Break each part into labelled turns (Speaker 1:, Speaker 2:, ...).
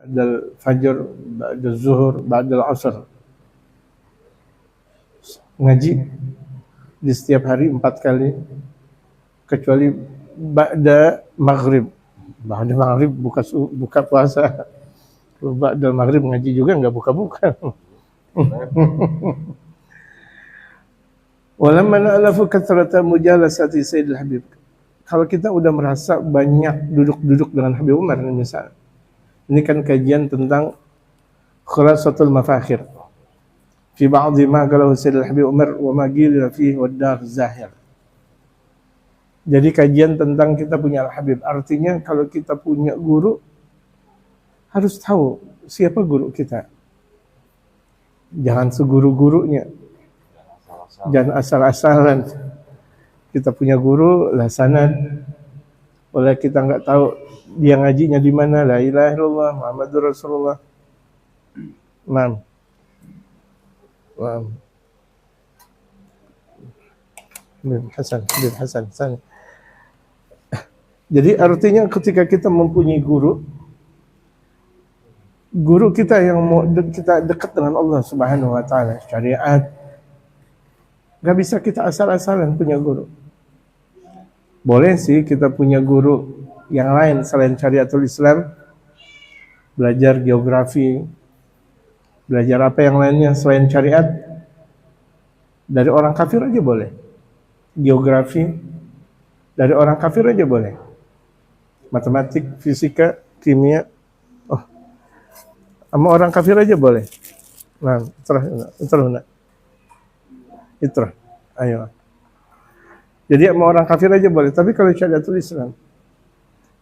Speaker 1: ba'dal fajr, ba'dal zuhur, ba'dal asr. Ngaji di setiap hari 4 kali, kecuali ba'da maghrib. Ba'da maghrib buka puasa. Ba'dal maghrib ngaji juga nggak buka-buka. Walamma na'lafu kathrata mujalasati Sayyidil Habib. Kalau kita udah merasa banyak duduk-duduk dengan Habib Umar misalnya. Ini kan kajian tentang khulasatul mafakhir. Fi ba'dhi ma qalahu Sayyidil Habib Umar wa ma qila fihi wad dar zahir. Jadi kajian tentang kita punya Al-Habib. Artinya kalau kita punya guru harus tahu siapa guru kita. Jangan seguru-gurunya. Jangan asal-asalan. Kita punya guru lah sanad. Oleh kita nggak tahu dia ngajinya di mana, la ilaha illallah Muhammadur Rasulullah. Naam. Habib Hasan. Jadi artinya ketika kita mempunyai guru kita yang mau kita dekat dengan Allah Subhanahu wa taala, syariat. Gak bisa kita asal-asalan punya guru. Boleh sih kita punya guru yang lain selain syariatul Islam, belajar geografi, belajar apa yang lainnya selain syariat. Dari orang kafir aja boleh. Geografi dari orang kafir aja boleh. Matematik, fisika, kimia, sama orang kafir aja boleh. Nah, Itra. Ayo. Jadi sama orang kafir aja boleh, tapi kalau syariatul Islam,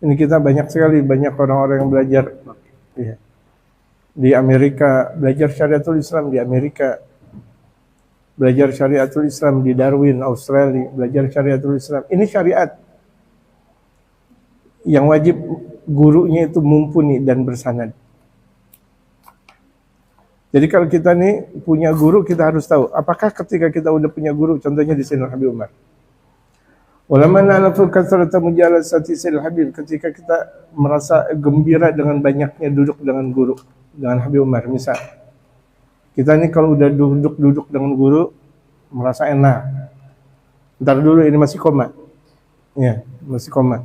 Speaker 1: ini kita banyak orang-orang yang belajar ya, di Amerika, belajar syariatul Islam di Amerika, belajar syariatul Islam di Darwin, Australia, belajar syariatul Islam. Ini syariat yang wajib gurunya itu mumpuni dan bersanad. Jadi kalau kita nih punya guru, kita harus tahu apakah ketika kita udah punya guru, contohnya di Sayyidina Habib Umar. Ulama na'lafu kathrata mujalasati Sayyidil Habib, ketika kita merasa gembira dengan banyaknya duduk dengan guru, dengan Habib Umar. Misal kita nih kalau udah duduk dengan guru merasa enak. Ntar dulu ini masih koma. Ya, masih koma.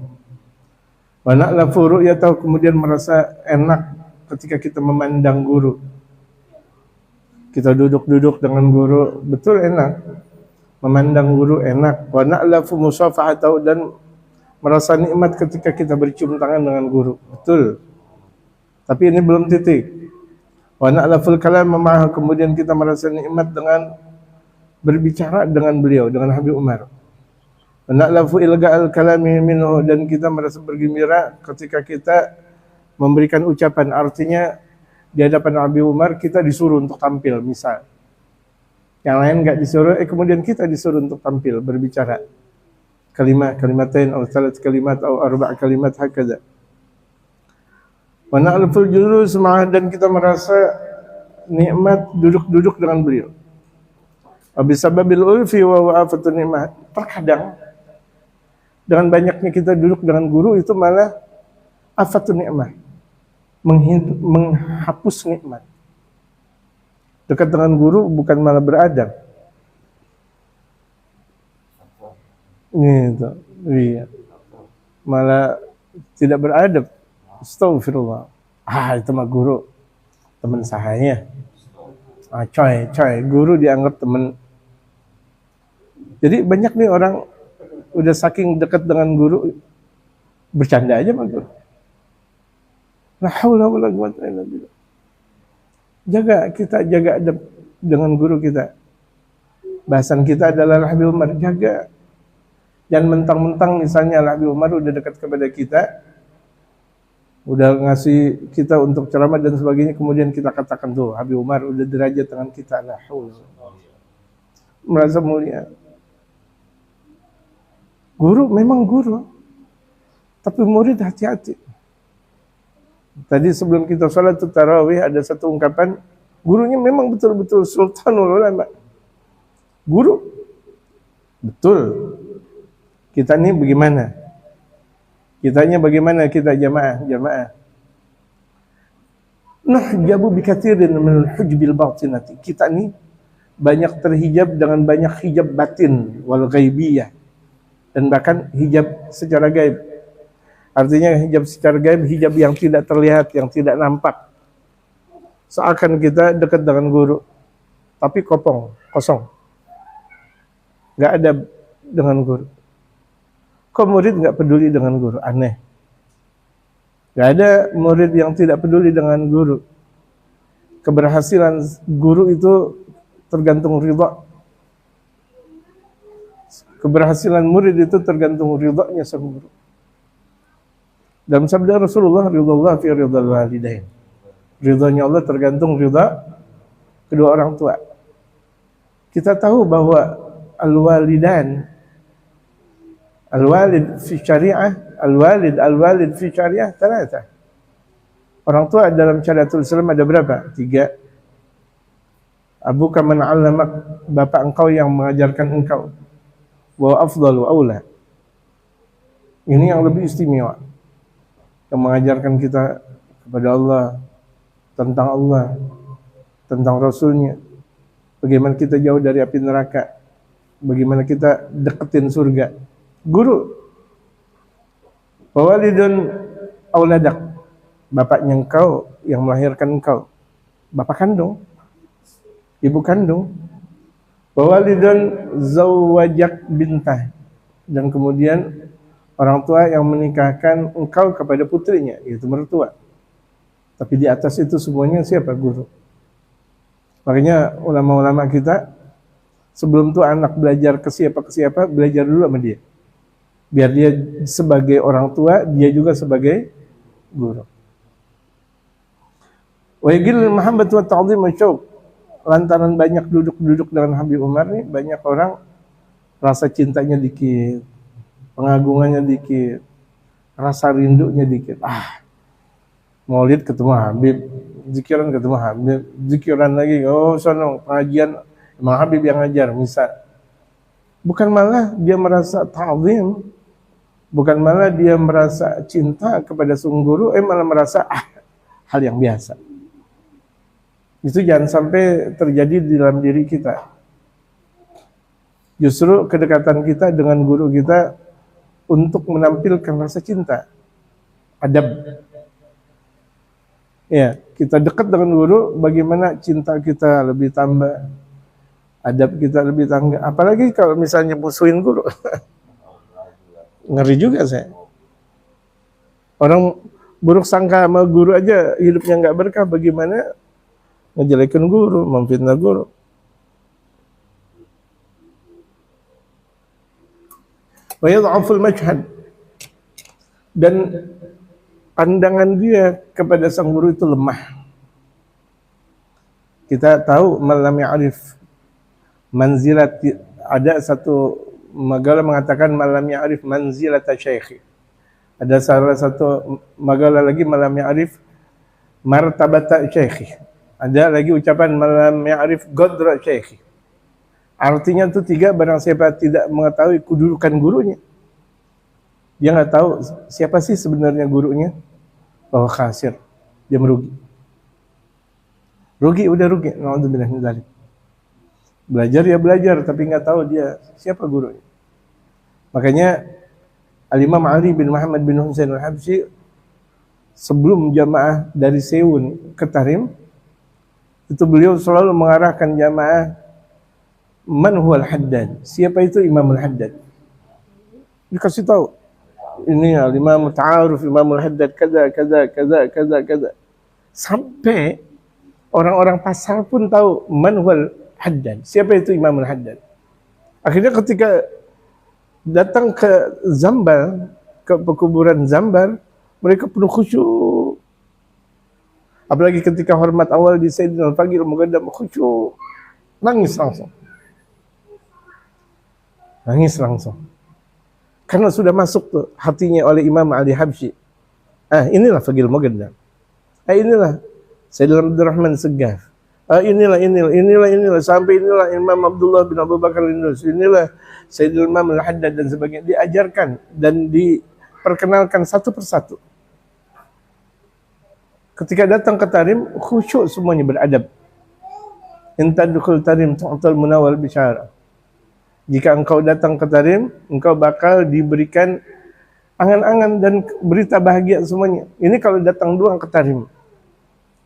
Speaker 1: Wa na'lafu ru'yatahu, kemudian merasa enak ketika kita memandang guru. Kita duduk dengan guru, betul enak. Memandang guru enak. Wa na'lafu musafahatahu, dan merasa nikmat ketika kita bercium tangan dengan guru. Betul. Tapi ini belum titik. Wa na'laful kalam ma'ahu, kemudian kita merasa nikmat dengan berbicara dengan beliau, dengan Habib Umar. Wa na'lafu ilga'al kalami minhu, dan kita merasa bergembira ketika kita memberikan ucapan. Artinya di hadapan Habib Umar kita disuruh untuk tampil, misal. Yang lain enggak disuruh, kemudian kita disuruh untuk tampil, berbicara. Kalimatain, atau 3 kalimat, atau 4 kalimat, hakadha. Wa na'laful julus ma'ah, dan kita merasa nikmat duduk dengan beliau. Wa bisababil ulfi wa wa'afatun nikmat. Terkadang dengan banyaknya kita duduk dengan guru itu malah afatun nikmat. Menghapus nikmat. Dekat dengan guru bukan malah beradab. Gitu. Iya. Malah tidak beradab. Astagfirullah. Itu mah guru. Teman saya. Coy, guru dianggap teman. Jadi banyak nih orang udah saking dekat dengan guru bercanda aja sama guru. La haula wala quwwata illa billah. Jaga adab dengan guru kita. Bahasan kita adalah Habib Umar, jaga. Jangan mentang-mentang misalnya Habib Umar udah dekat kepada kita, udah ngasih kita untuk ceramah dan sebagainya, kemudian kita katakan tuh Habib Umar udah derajat dengan kita. La haula. Merasa mulia. Guru memang guru, tapi murid hati-hati. Tadi sebelum kita sholat tarawih ada satu ungkapan, gurunya memang betul-betul sultanul ulama. Guru. Betul. Kita ini bagaimana? Kitanya bagaimana kita jamaah? Nahjabu bikathirin min al-hujbil batinati. Kita ni banyak terhijab dengan banyak hijab batin wal ghaibiyah, dan bahkan hijab secara gaib. Artinya hijab secara gaib, hijab yang tidak terlihat, yang tidak nampak. Seakan kita dekat dengan guru, tapi kosong. Nggak ada dengan guru. Kok murid nggak peduli dengan guru? Aneh. Nggak ada murid yang tidak peduli dengan guru. Keberhasilan guru itu tergantung ridha. Keberhasilan murid itu tergantung ridhanya sang guru. Dalam sabda Rasulullah, ridha fi ridhal walidain. Ridhanya Allah tergantung ridha kedua orang tua. Kita tahu bahwa al-walidan, al-walid fi syariah, al-walid fi syariah thalatha. Orang tua dalam syariatul Islam ada berapa? 3. Abuka man 'allamak, bapak engkau yang mengajarkan engkau. Wa afdalu aula. Ini yang lebih istimewa. Yang mengajarkan kita kepada Allah, tentang Rasulnya, bagaimana kita jauh dari api neraka, bagaimana kita deketin surga. Guru. Wawalidun auladak, bapaknya engkau yang melahirkan engkau, bapak kandung, ibu kandung. Wawalidun zawajak bintah, dan kemudian orang tua yang menikahkan engkau kepada putrinya, yaitu mertua. Tapi di atas itu semuanya siapa? Guru. Makanya ulama-ulama kita sebelum tuh anak belajar ke siapa, belajar dulu sama dia. Biar dia sebagai orang tua, dia juga sebagai guru. Wa yaqil mahabbat wa ta'dhim wa syauq. Lantaran banyak duduk dengan Habib Umar nih, banyak orang rasa cintanya dikit, pengagungannya dikit, rasa rindunya dikit. Maulid ketemu Habib, zikiran ketemu Habib, zikiran lagi, oh sono pengajian Imam Habib yang ngajar, misal. Bukan malah dia merasa ta'zim, bukan malah dia merasa cinta kepada sang guru, malah merasa hal yang biasa. Itu jangan sampai terjadi di dalam diri kita. Justru kedekatan kita dengan guru kita untuk menampilkan rasa cinta, adab. Ya, kita dekat dengan guru, bagaimana cinta kita lebih tambah, adab kita lebih tambah. Apalagi kalau misalnya musuhin guru. Ngeri juga saya. Orang buruk sangka sama guru aja hidupnya nggak berkah, bagaimana ngejelekin guru, memfitnah guru. Wa yadh'aful mashhad, dan pandangan dia kepada sang guru itu lemah. Kita tahu malam ya'rif manzilat, ada satu magalah mengatakan malam ya'rif manzilata syekhi. Ada salah satu magalah lagi malam ya'rif martabata syekhi. Ada lagi ucapan malam ya'rif qadra syekhi. Artinya itu 3, barang siapa tidak mengetahui kedudukan gurunya, dia nggak tahu siapa sih sebenarnya gurunya, bahwa khasir, dia merugi. Udah rugi. Na'udzubillah min dzalik. Belajar ya belajar, tapi nggak tahu dia siapa gurunya. Makanya Al-Imam Ali bin Muhammad bin Husain al-Habsyi sebelum jamaah dari Seun ke Tarim, itu beliau selalu mengarahkan jamaah, man huwal haddad, siapa itu Imam al-Haddad. Dikasih tahu, ini al-Imam Ta'aruf, Imam al-Haddad, kaza. Sampai orang-orang pasar pun tahu man huwal haddad, siapa itu Imam al-Haddad. Akhirnya ketika datang ke Zambal, ke pekuburan Zambar, mereka penuh khusyuk. Apalagi ketika hormat awal di Sayyidina Al-Faqih Al-Muqaddam, khusyuk. Nangis langsung. Karena sudah masuk tuh hatinya oleh Imam Ali Habsyi. Inilah Faqih Al-Muqaddam. Inilah Sayyidina Abdurrahman Segaf. Inilah. Sampai inilah Imam Abdullah bin Abu Bakar Indus. Inilah Sayyidina Imam Al-Haddad dan sebagainya. Diajarkan dan diperkenalkan satu persatu. Ketika datang ke tarim, khusyuk semuanya, beradab. In tadkhul tarim tu'tal munawwal bisyara. Jika engkau datang ke tarim, engkau bakal diberikan angan-angan dan berita bahagia semuanya. Ini kalau datang doang ke tarim.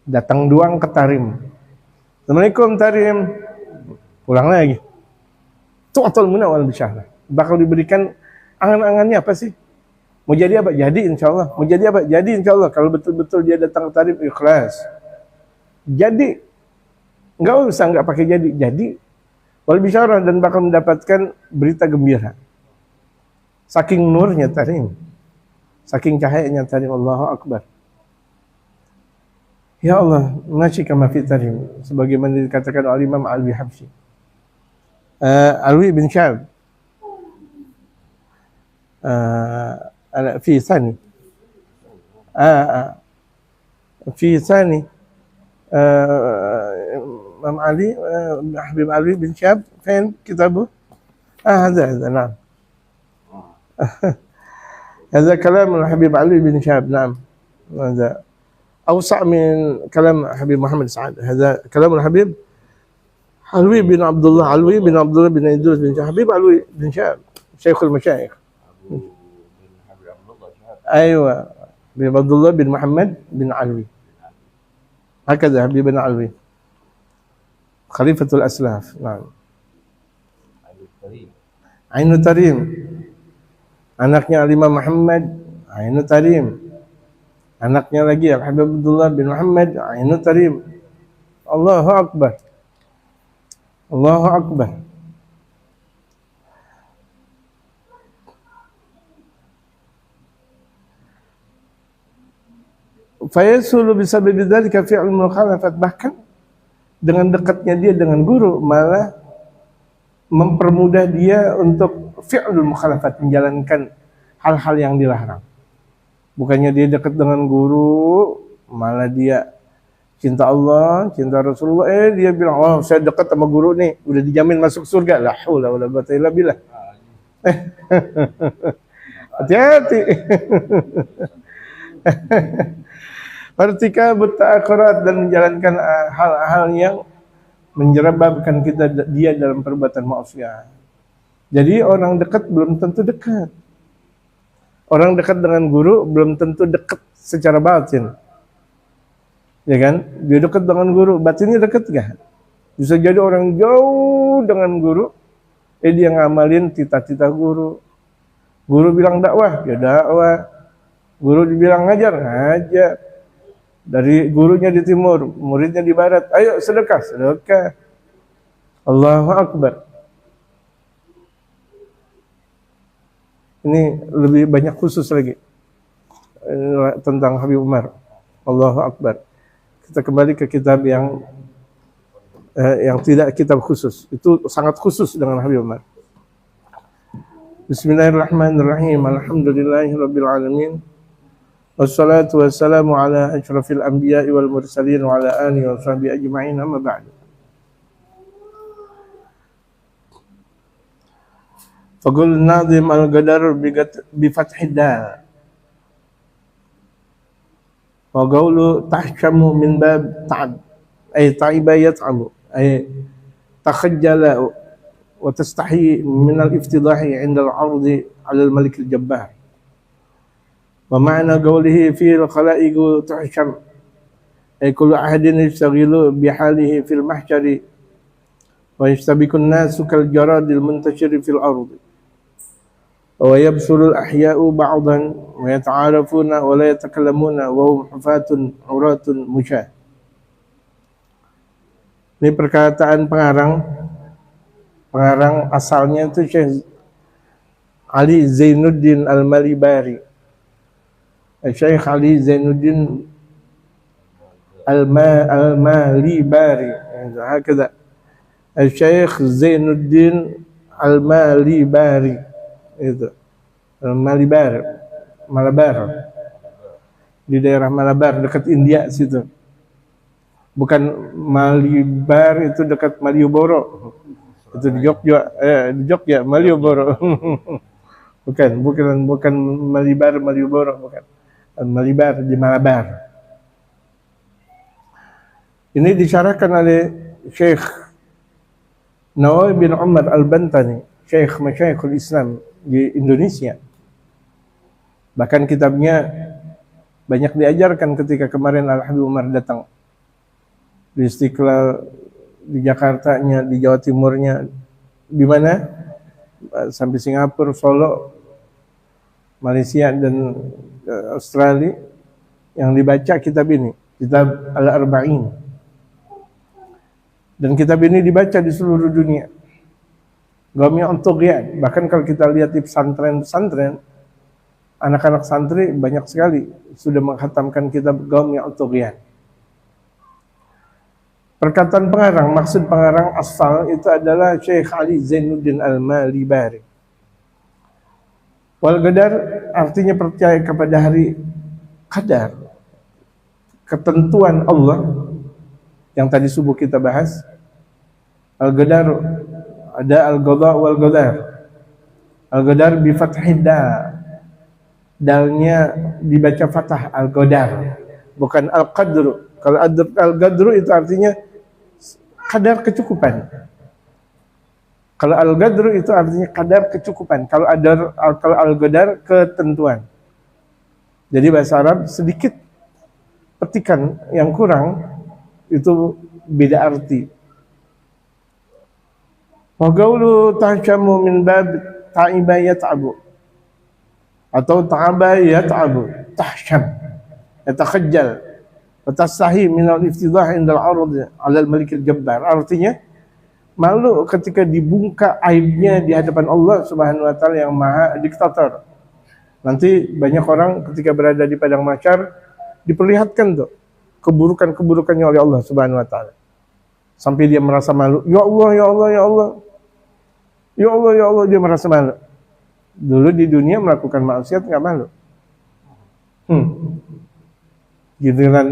Speaker 1: Datang doang ke tarim. Assalamualaikum tarim. Pulang lagi. Tu'tal munawwal bisyara. Bakal diberikan angan-angannya apa sih? Mau jadi apa? Jadi insya Allah. Mau jadi apa? Jadi insya Allah. Kalau betul-betul dia datang ke tarim, ikhlas. Jadi. Enggak usah enggak pakai jadi. Jadi. Wal bisyarah, dan bakal mendapatkan berita gembira. Saking nurnya tarim. Saking cahayanya tarim. Allahu Akbar. Ya Allah. Nasi kama fi tarim. Sebagaimana dikatakan oleh Imam Alwi Habsyi. Alwi bin Syab. في ثاني في ثاني إمام علي حبيب علي بن شاب فين كتابه؟ هذا نعم. هذا كلام الحبيب علي بن شاب، نعم. هذا أوسع من كلام حبيب محمد سعد. هذا كلام الحبيب علوي بن عبد الله، علوي بن عبد الله بن إدريس بن شاب، حبيب علوي بن شاب شيخ المشايخ. أيوة، بن عبد الله بن محمد بن علوي. هكذا حبيب بن علوي خليفة الأسلاف. نعم. Ainu Tarim. Anaknya Imam Muhammad Ainu Tarim. Anaknya lagi Habib Abdullah bin Muhammad Ainu Tarim. Allahu Akbar. Allahu Akbar. Fayasulu bisababi dzalika fi'l mukhalafat, bahkan dengan dekatnya dia dengan guru malah mempermudah dia untuk fi'lul mukhalafat, menjalankan hal-hal yang dilarang. Bukannya dia dekat dengan guru malah dia cinta Allah, cinta Rasulullah, dia bilang, "Oh, saya dekat sama guru nih, udah dijamin masuk surga." La haula wala quwwata illa billah. Hati-hati. Pertika bertakhirat dan menjalankan hal-hal yang menjerababkan dia dalam perbuatan maksiat. Jadi orang dekat belum tentu dekat. Orang dekat dengan guru belum tentu dekat secara batin. Ya kan? Dia dekat dengan guru, batinnya dekat gak? Bisa jadi orang jauh dengan guru, dia ngamalin tita-tita guru. Guru bilang dakwah, ya dakwah. Guru dibilang ngajar, ngajar. Dari gurunya di timur, muridnya di barat. Ayo sedekah, sedekah. Allahu Akbar. Ini lebih banyak khusus lagi tentang Habib Umar. Allahu Akbar. Kita kembali ke kitab yang tidak kitab khusus. Itu sangat khusus dengan Habib Umar. Bismillahirrahmanirrahim. Alhamdulillahirabbil alamin. Wassalatu wassalamu ala asyrafil anbiya'i wal mursalin wa ala alihi wa sahbihi ajma'in, amma ba'du. Faqul nazim al-qadar bi fathid dal. Wa qawlu tahshamu min bab ta'ab, ay ta'iba yat'abu, ay takhajjala wa tastahi min al-iftidahi 'inda al-'ardi 'ala al-malik al-jabbar. Wa ma'na qawlihi fi al-khalaiq tuhsham, ay kullu ahadin yashtaghilu bihalihi fil mahsyari wa yastabiqu an-nasu kal jaradil muntashiri fil ardi wa yabsulu al-ahya'u ba'dan wa yata'arafuna wa la yatakallamuna wa hum hufatun uratun musyah. Ini perkataan pengarang asalnya itu Syekh Ali Zainuddin Al-Malibari. Syekh Ali Zainuddin Al-Malibari. Hakada. Syekh Zainuddin Al-Malibari. Itu. Al-Malibari. Malabar. Di daerah Malabar dekat India situ. Bukan Malibar itu dekat Malioboro. Itu di Jogja, Malioboro. bukan Malibar, Malioboro, bukan. Malibar di Malabar. Ini disyarahkan oleh Syekh Nawawi bin Umar Al-Bantani, Syekh Masyayikhul Islam di Indonesia. Bahkan kitabnya banyak diajarkan ketika kemarin Al-Habib Umar datang di Istiqlal, di Jakartanya, di Jawa Timurnya, di mana sampai Singapura, Solo, Malaysia dan Australia, yang dibaca kitab ini, kitab Al-Arba'in. Dan kitab ini dibaca di seluruh dunia. Ghamiyat Tughyan. Bahkan kalau kita lihat di pesantren-pesantren, anak-anak santri banyak sekali sudah menghatamkan kitab Ghamiyat Tughyan. Perkataan pengarang, maksud pengarang asal itu adalah Syekh Ali Zainuddin Al-Malibari. Wal qadar artinya percaya kepada hari qadar, ketentuan Allah yang tadi subuh kita bahas. Al-qadar ada al-qada wal qadar. Al-qadar bi fathid da. Dalnya dibaca fathah, al-qadar, bukan al-qadru. Kalau al-qadru itu artinya kadar kecukupan. Kalau al-qadru itu artinya kadar kecukupan. Kalau al-qadar ketentuan. Jadi bahasa Arab sedikit petikan yang kurang itu beda arti. Wa qawlu tahsyamu min bab ta'iba yat'abu atau ta'aba yat'abu, tahsyam yatakhajjal wa tastahi min al-iftidah inda al-'arad 'ala al-malik al-jabbar. Artinya malu ketika dibuka aibnya di hadapan Allah Subhanahu wa taala yang maha diktator. Nanti banyak orang ketika berada di padang mahsyar diperlihatkan tuh keburukan-keburukannya oleh Allah Subhanahu wa taala. Sampai dia merasa malu. Ya Allah, ya Allah, ya Allah. Ya Allah, ya Allah, dia merasa malu. Dulu di dunia melakukan maksiat nggak malu. Gitu kan,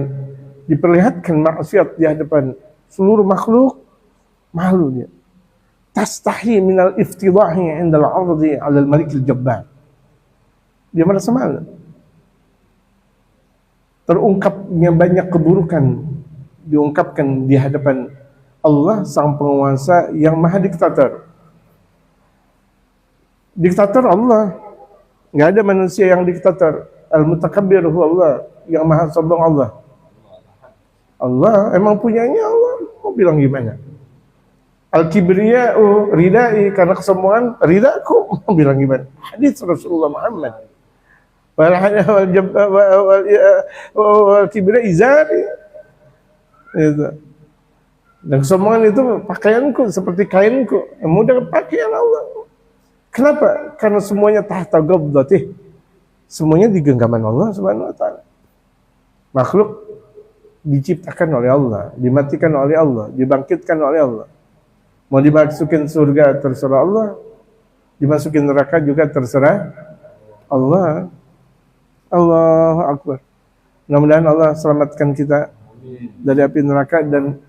Speaker 1: diperlihatkan maksiat di hadapan seluruh makhluk, malu dia. Tastahi minal iftidahi indal 'ardi 'ala al-malik al-jabbar. Dia merasa malu. Terungkapnya banyak keburukan diungkapkan di hadapan Allah sang penguasa yang maha diktator. Diktator Allah, nggak ada manusia yang diktator. Al-Mutakabbir huwa Allah, yang maha sombong Allah. Allah emang punyanya Allah, mau bilang gimana? Al-Kibriya'u ridai, karena kesombongan ridaku, mau bilang gimana? Hadis Rasulullah Muhammad. Wal kibriya izari. Itu. Dan kesombongan itu pakaianku, seperti kainku, yang mudah pakaian Allah. Kenapa? Karena semuanya tahta qabdatih. Semuanya di genggaman Allah Subhanahu wa taala. Makhluk diciptakan oleh Allah, dimatikan oleh Allah, dibangkitkan oleh Allah. Mau dimasukin surga terserah Allah, dimasukin neraka juga terserah Allah. Allahu Akbar. Mudah-mudahan Allah selamatkan kita dari api neraka dan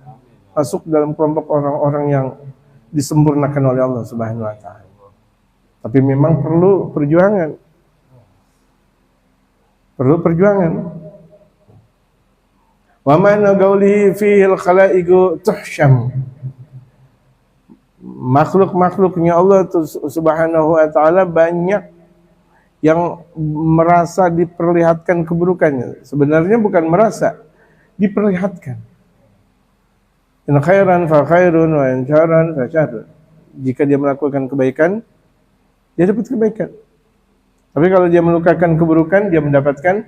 Speaker 1: masuk dalam kelompok orang-orang yang disempurnakan oleh Allah Subhanahu wa taala. Tapi memang perlu perjuangan. Perlu perjuangan. Wa ma'na qawlihi fihi al-khalaiqu tuhsyam. Makhluk-makhluknya Allah Subhanahu wa taala banyak yang merasa diperlihatkan keburukannya. Sebenarnya bukan merasa, diperlihatkan. In khairan fa khairun wa in syarran fa syarrun. Jika dia melakukan kebaikan, dia dapat kebaikan. Tapi kalau dia melakukan keburukan, dia mendapatkan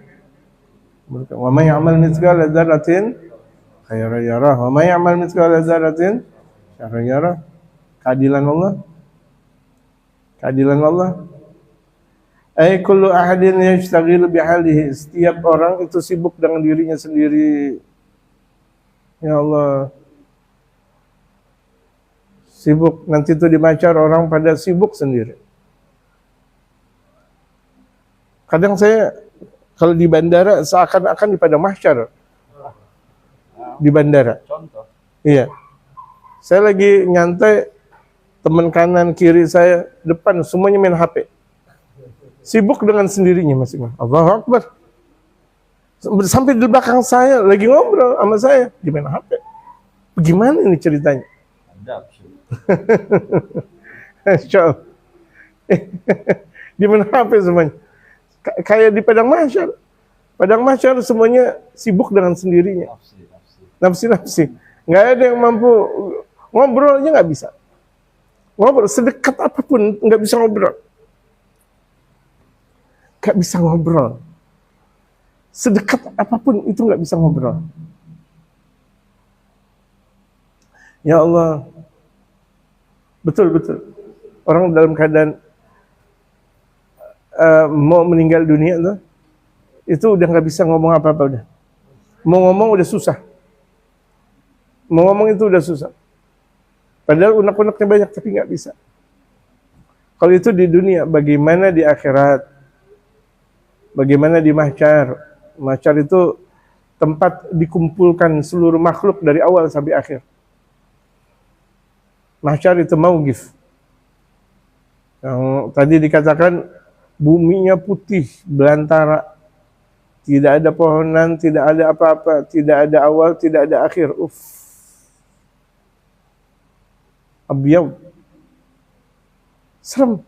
Speaker 1: keburukan. Wa may ya'mal mithqala dzarratin khairan yarah, wa may ya'mal mithqala dzarratin syarran yarah. Keadilan Allah. Keadilan Allah. Ay kullu ahadin yashtaghilu bihalihi. Setiap orang itu sibuk dengan dirinya sendiri. Ya Allah. Sibuk. Nanti itu di mahsyar orang pada sibuk sendiri. Kadang saya kalau di bandara seakan-akan di padang mahsyar. Di bandara. Contoh. Iya. Saya lagi nyantai, teman kanan kiri saya depan semuanya main HP. Sibuk dengan sendirinya masing-masing. Allahu Akbar. Sampai di belakang saya lagi ngobrol sama saya di main HP. Bagaimana ini ceritanya? Insya Allah. Di mana HP semuanya? Kayak di padang mahsyar. Padang mahsyar semuanya sibuk dengan sendirinya. Nafsi. Nggak ada yang mampu ngobrolnya, nggak bisa. Ngobrol sedekat apapun nggak bisa ngobrol. Nggak bisa ngobrol. Sedekat apapun itu nggak bisa ngobrol. Ya Allah, betul. Orang dalam keadaan mau meninggal dunia tuh, itu udah nggak bisa ngomong apa-apa udah. Mau ngomong udah susah. Mau ngomong itu udah susah. Padahal unek-uneknya banyak tapi nggak bisa. Kalau itu di dunia, bagaimana di akhirat? Bagaimana di mahsyar? Mahsyar itu tempat dikumpulkan seluruh makhluk dari awal sampai akhir. Mahsyar itu mauqif. Yang tadi dikatakan buminya putih, belantara. Tidak ada pohonan, tidak ada apa-apa, tidak ada awal, tidak ada akhir. Abyad. Serem.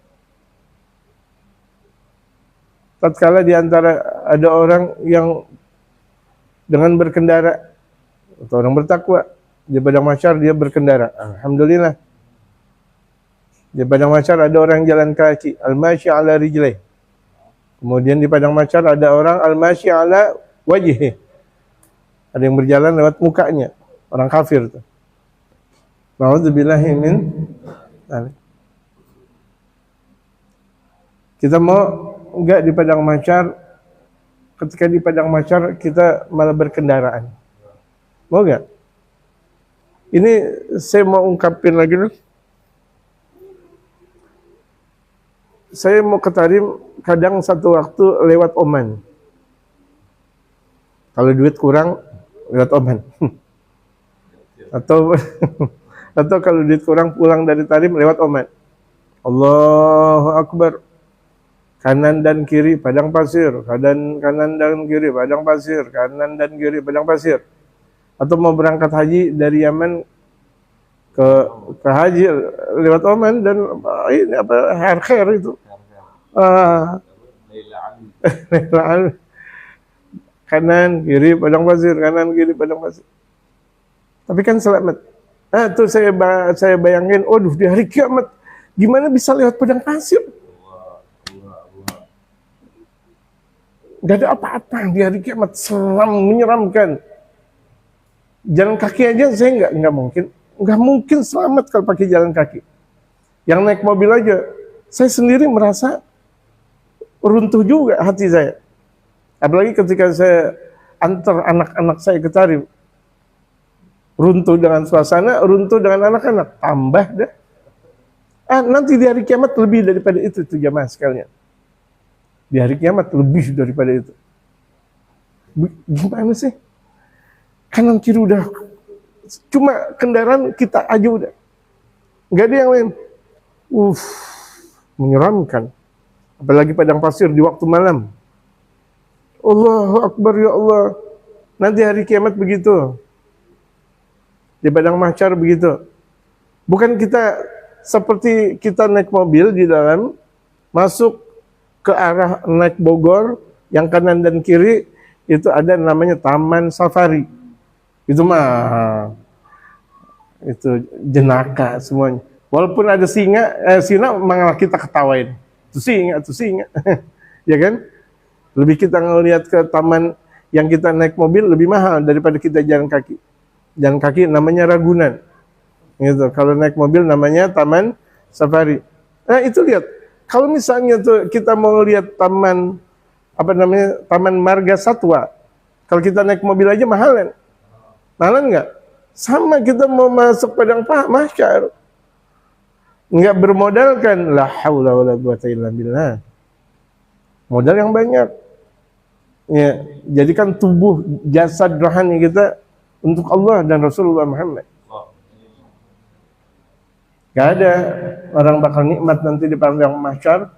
Speaker 1: Tatkala di antara ada orang yang dengan berkendara atau orang bertakwa di padang mahsyar dia berkendara. Alhamdulillah. Di padang mahsyar ada orang jalan kaki, al-masyi ala rijlih. Kemudian di padang mahsyar ada orang al-masyi ala wajhi. Ada yang berjalan lewat mukanya, orang kafir tuh. Na'udzubillahi min dzalik. Kita mau enggak di padang mahsyar, ketika di padang mahsyar kita malah berkendaraan. Mau enggak? Ini saya mau ungkapin lagi loh. Saya mau ke Tarim kadang satu waktu lewat Oman. Kalau duit kurang lewat Oman. Atau kalau duit kurang pulang dari Tarim lewat Oman. Allahu Akbar. Kanan dan kiri padang pasir, kanan dan kiri padang pasir, kanan dan kiri padang pasir. Atau mau berangkat haji dari Yaman ke haji lewat Oman dan ini apa khair itu. Kanan kiri padang pasir, kanan kiri padang pasir. Tapi kan selamat. Tuh saya bayangin, di hari kiamat gimana bisa lewat padang pasir? Gak ada apa-apa di hari kiamat, seram, menyeramkan. Jalan kaki aja saya nggak mungkin selamat kalau pakai jalan kaki. Yang naik mobil aja, saya sendiri merasa runtuh juga hati saya. Apalagi ketika saya antar anak-anak saya ke Tarim, runtuh dengan suasana, runtuh dengan anak-anak, tambah dah. Nanti di hari kiamat lebih daripada itu tuh jamaah sekalian. Di hari kiamat lebih daripada itu. Gimana sih? Kanan kiri udah cuma kendaraan kita aja udah. Nggak ada yang lain. Menyeramkan. Apalagi padang pasir di waktu malam. Allahu Akbar ya Allah. Nanti hari kiamat begitu. Di padang mahsyar begitu. Bukan kita seperti kita naik mobil di dalam, masuk ke arah naik Bogor, yang kanan dan kiri itu ada namanya Taman Safari. Itu mah itu jenaka semuanya. Walaupun ada singa malah kita ketawain. Itu singa. Ya kan? Lebih kita ngelihat ke taman yang kita naik mobil lebih mahal daripada kita jalan kaki. Jalan kaki namanya Ragunan. Gitu. Kalau naik mobil namanya Taman Safari. Nah, itu lihat. Kalau misalnya tuh kita mau lihat taman Taman Marga Satwa, kalau kita naik mobil aja mahalan nggak? Sama kita mau masuk padang mahsyar, nggak bermodalkan la haula wala quwata illa billah. Modal yang banyak. Ya, jadikan tubuh jasad rohani kita untuk Allah dan Rasulullah Muhammad. Gak ada orang bakal nikmat nanti di padang mahsyar,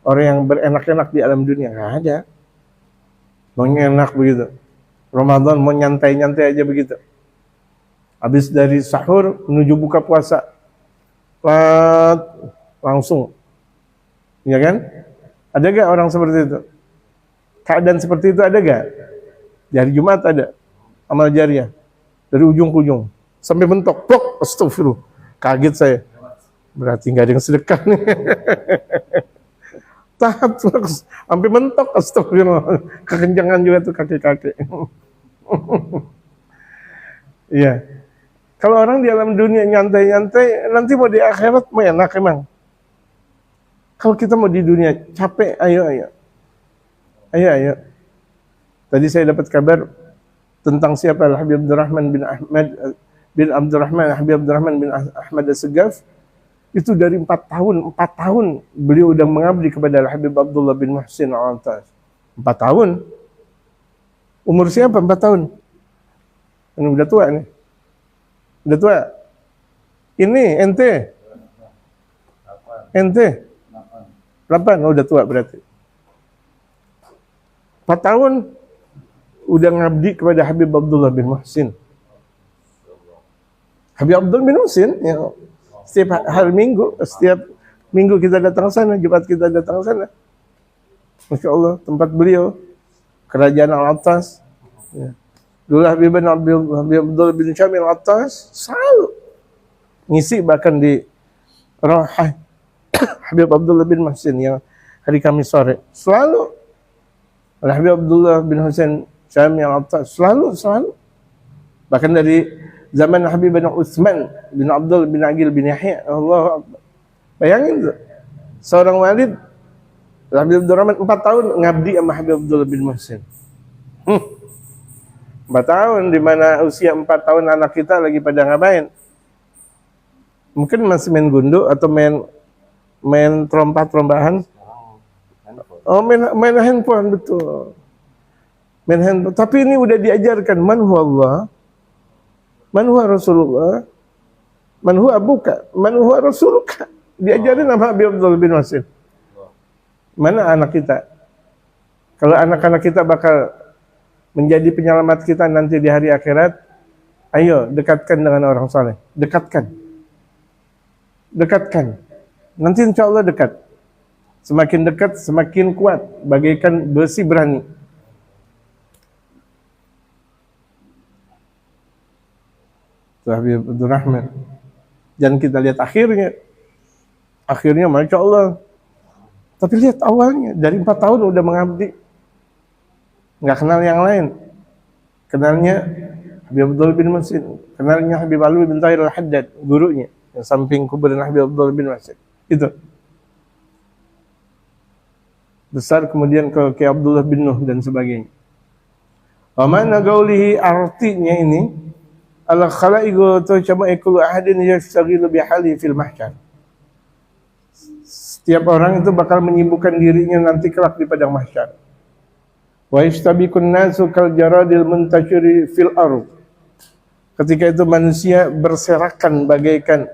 Speaker 1: orang yang berenak-enak di alam dunia. Gak ada. Mau enak begitu. Ramadan mau nyantai-nyantai aja begitu. Habis dari sahur menuju buka puasa, langsung, ya kan? Ada gak orang seperti itu? Keadaan seperti itu ada gak? Di hari Jumat ada amal jariah dari ujung ke ujung sampai mentok, plok, astagfirullah, kaget saya. Berarti nggak ada yang sedekah nih. Tahap sampai mentok, astagfirullah, kekenjangan juga tuh kaki-kaki. Iya. Kalau orang di alam dunia nyantai-nyantai, nanti mau di akhirat mau enak emang. Kalau kita mau di dunia capek, ayo. Tadi saya dapat kabar tentang siapa Habib Abdurrahman bin Ahmad bin Abdurrahman Habib Abdurrahman bin Ahmad As-Segaf. Itu dari 4 tahun beliau udah mengabdi kepada Habib Abdullah bin Muhsin Al-Attas. 4 tahun. Umur siapa 4 tahun? Ini udah tua nih. Udah tua. Ini ente 8, udah tua berarti. 4 tahun udah ngabdi kepada Habib Abdullah bin Muhsin. Habib Abdullah bin Muhsin, ya, setiap hari Minggu, setiap Minggu kita datang sana, Jumat kita datang sana. Masya Allah, tempat beliau, kerajaan Al-Attas. Ya. Dulu Habib Abdullah bin Syamil Al-Attas selalu ngisi, bahkan di Rawah Habib Abdullah bin Muhsin yang hari Kamis sore selalu Habib Abdullah bin Husain Syamil Al-Attas selalu bahkan dari zaman Habib bin Utsman bin Abdul bin Aqil bin Yahya. Allahu Akbar. Bayangin tuh, seorang walid Habib Abdurrahman 4 tahun ngabdi sama Habib Abdullah bin Muhsin. 4 tahun, di mana usia 4 tahun anak kita lagi pada ngapain? Mungkin masih main gundu atau main trombahan. Oh, main handphone, betul. Main handphone. Tapi ini udah diajarkan man huwa Allah, man huwa Rasulullah, man huwa abuka, man huwa Rasuluka. Diajarin sama Habib Abdullah bin Muhsin. Mana anak kita? Kalau anak-anak kita bakal menjadi penyelamat kita nanti di hari akhirat, ayo dekatkan dengan orang saleh. Dekatkan. Nanti insya Allah dekat. Semakin dekat, semakin kuat, bagaikan besi berani. Habib Abdurrahman. Dan kita lihat akhirnya, Masya Allah. Tapi lihat awalnya, dari 4 tahun udah mengabdi. Nggak kenal yang lain. Kenalnya Habib Abdullah bin Muhsin. Kenalnya Habib Alwi bin Tahir Al-Haddad, gurunya. Yang samping kuburan Habib Abdullah bin Muhsin. Itu. Besar kemudian ke Abdullah bin Nuh dan sebagainya. Wa mana qaulihi, artinya ini al khalaiqu tajma'u ahadin yashtaghilu bihali fil mahsyar. Setiap orang itu bakal menyibukkan dirinya nanti kelak di padang mahsyar. Wa yastabiqun nasu kal jaradil muntashiri fil ardh. Ketika itu manusia berserakan bagaikan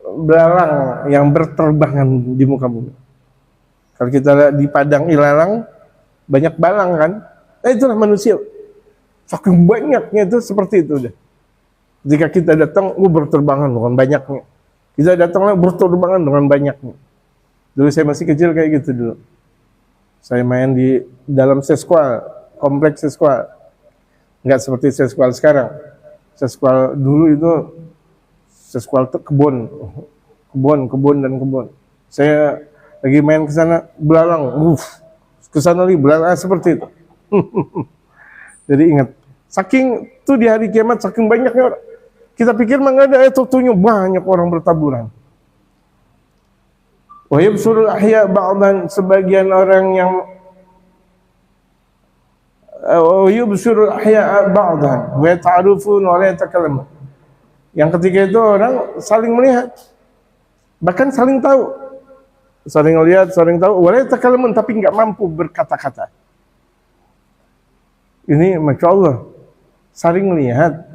Speaker 1: belalang yang berterbangan di muka bumi. Kalau kita lihat di padang ilalang banyak balang kan? Itulah manusia. Saking banyaknya itu seperti itu udah. Jika kita datang, berterbangan dengan banyaknya. Kita datang berterbangan dengan banyaknya. Dulu saya masih kecil kayak gitu dulu. Saya main di dalam seskual, kompleks seskual. Enggak seperti seskual sekarang. Seskual dulu itu seskual itu kebun. Saya lagi main ke sana, belalang, ke sana lagi belalang, seperti itu. Jadi ingat, saking tuh di hari kiamat, saking banyaknya orang. Kita pikir nggak ada, tentunya banyak orang bertaburan. Wa yabsurul ahya ba'dan, sebagian orang yang yubsurul ahya ba'dan wa ta'arufun wa la yatakallamun. Yang ketiga itu orang saling melihat, bahkan saling tahu, saling lihat, saling tahu, wa la yatakallamun, tapi nggak mampu berkata-kata. Ini Masya Allah, saling melihat,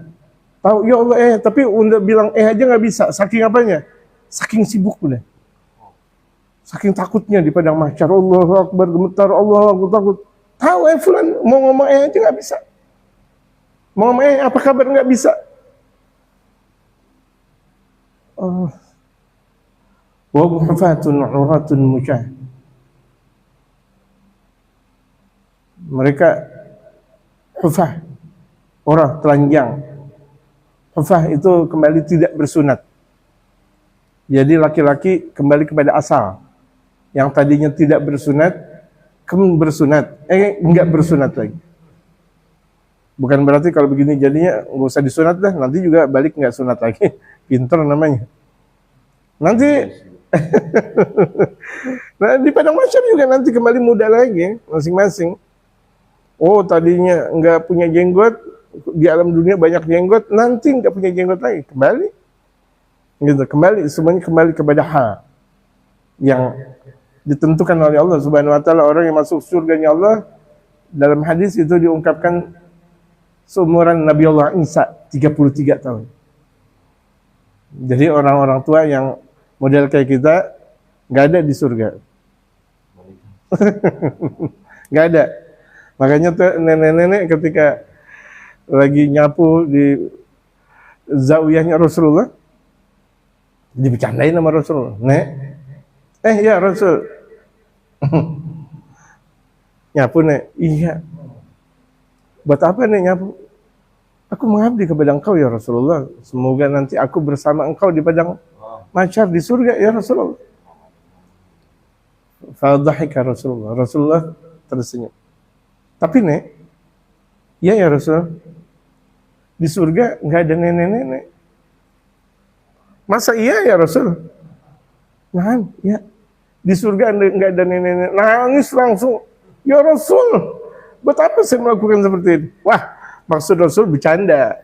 Speaker 1: tahu ya Allah tapi udah bilang aja nggak bisa, saking apanya? Saking sibuk udah. Saking takutnya di padang mahsyar, Allahu Akbar, gemetar, Allahu Akbar, takut. Tahu fulan mau ngomong aja nggak bisa. Mau main, apa kabar? Nggak bisa. Oh. Wa hufatun uratun musyah. Mereka hufah, orang telanjang. Hufah itu kembali tidak bersunat. Jadi laki-laki kembali kepada asal. Yang tadinya tidak bersunat, bersunat. Enggak bersunat lagi. Bukan berarti kalau begini jadinya nggak usah disunat dah, nanti juga balik nggak sunat lagi. Pinter namanya. Nanti nah, di padang mahsyar juga nanti kembali muda lagi masing-masing. Oh, tadinya nggak punya jenggot, di alam dunia banyak jenggot, nanti nggak punya jenggot lagi, kembali. Gitu, kembali semuanya kembali kepada hal yang ditentukan oleh Allah Subhanahu wa taala. Orang yang masuk surganya Allah dalam hadis itu diungkapkan seumuran Nabi Allah Isa 33 tahun. Jadi orang-orang tua yang model kayak kita nggak ada di surga. Nggak ada. Makanya tuh nenek-nenek ketika lagi nyapu di zawiyahnya Rasulullah, dibicarain sama Rasul. Nek, ya Rasul. Nyapu nek, iya. Buat apa nek nyapu? Aku mengabdi kepada engkau ya Rasulullah. Semoga nanti aku bersama engkau di padang mahsyar di surga ya Rasulullah. Fadhahika Rasulullah. Rasulullah tersenyum. Tapi nek, ya Rasul, di surga nggak ada nenek-nenek. Masa iya ya Rasul? Nah, ya. Di surga nggak ada nenek-nenek. Nangis langsung. Ya Rasul, buat apa saya melakukan seperti ini? Wah, maksud Rasul bercanda.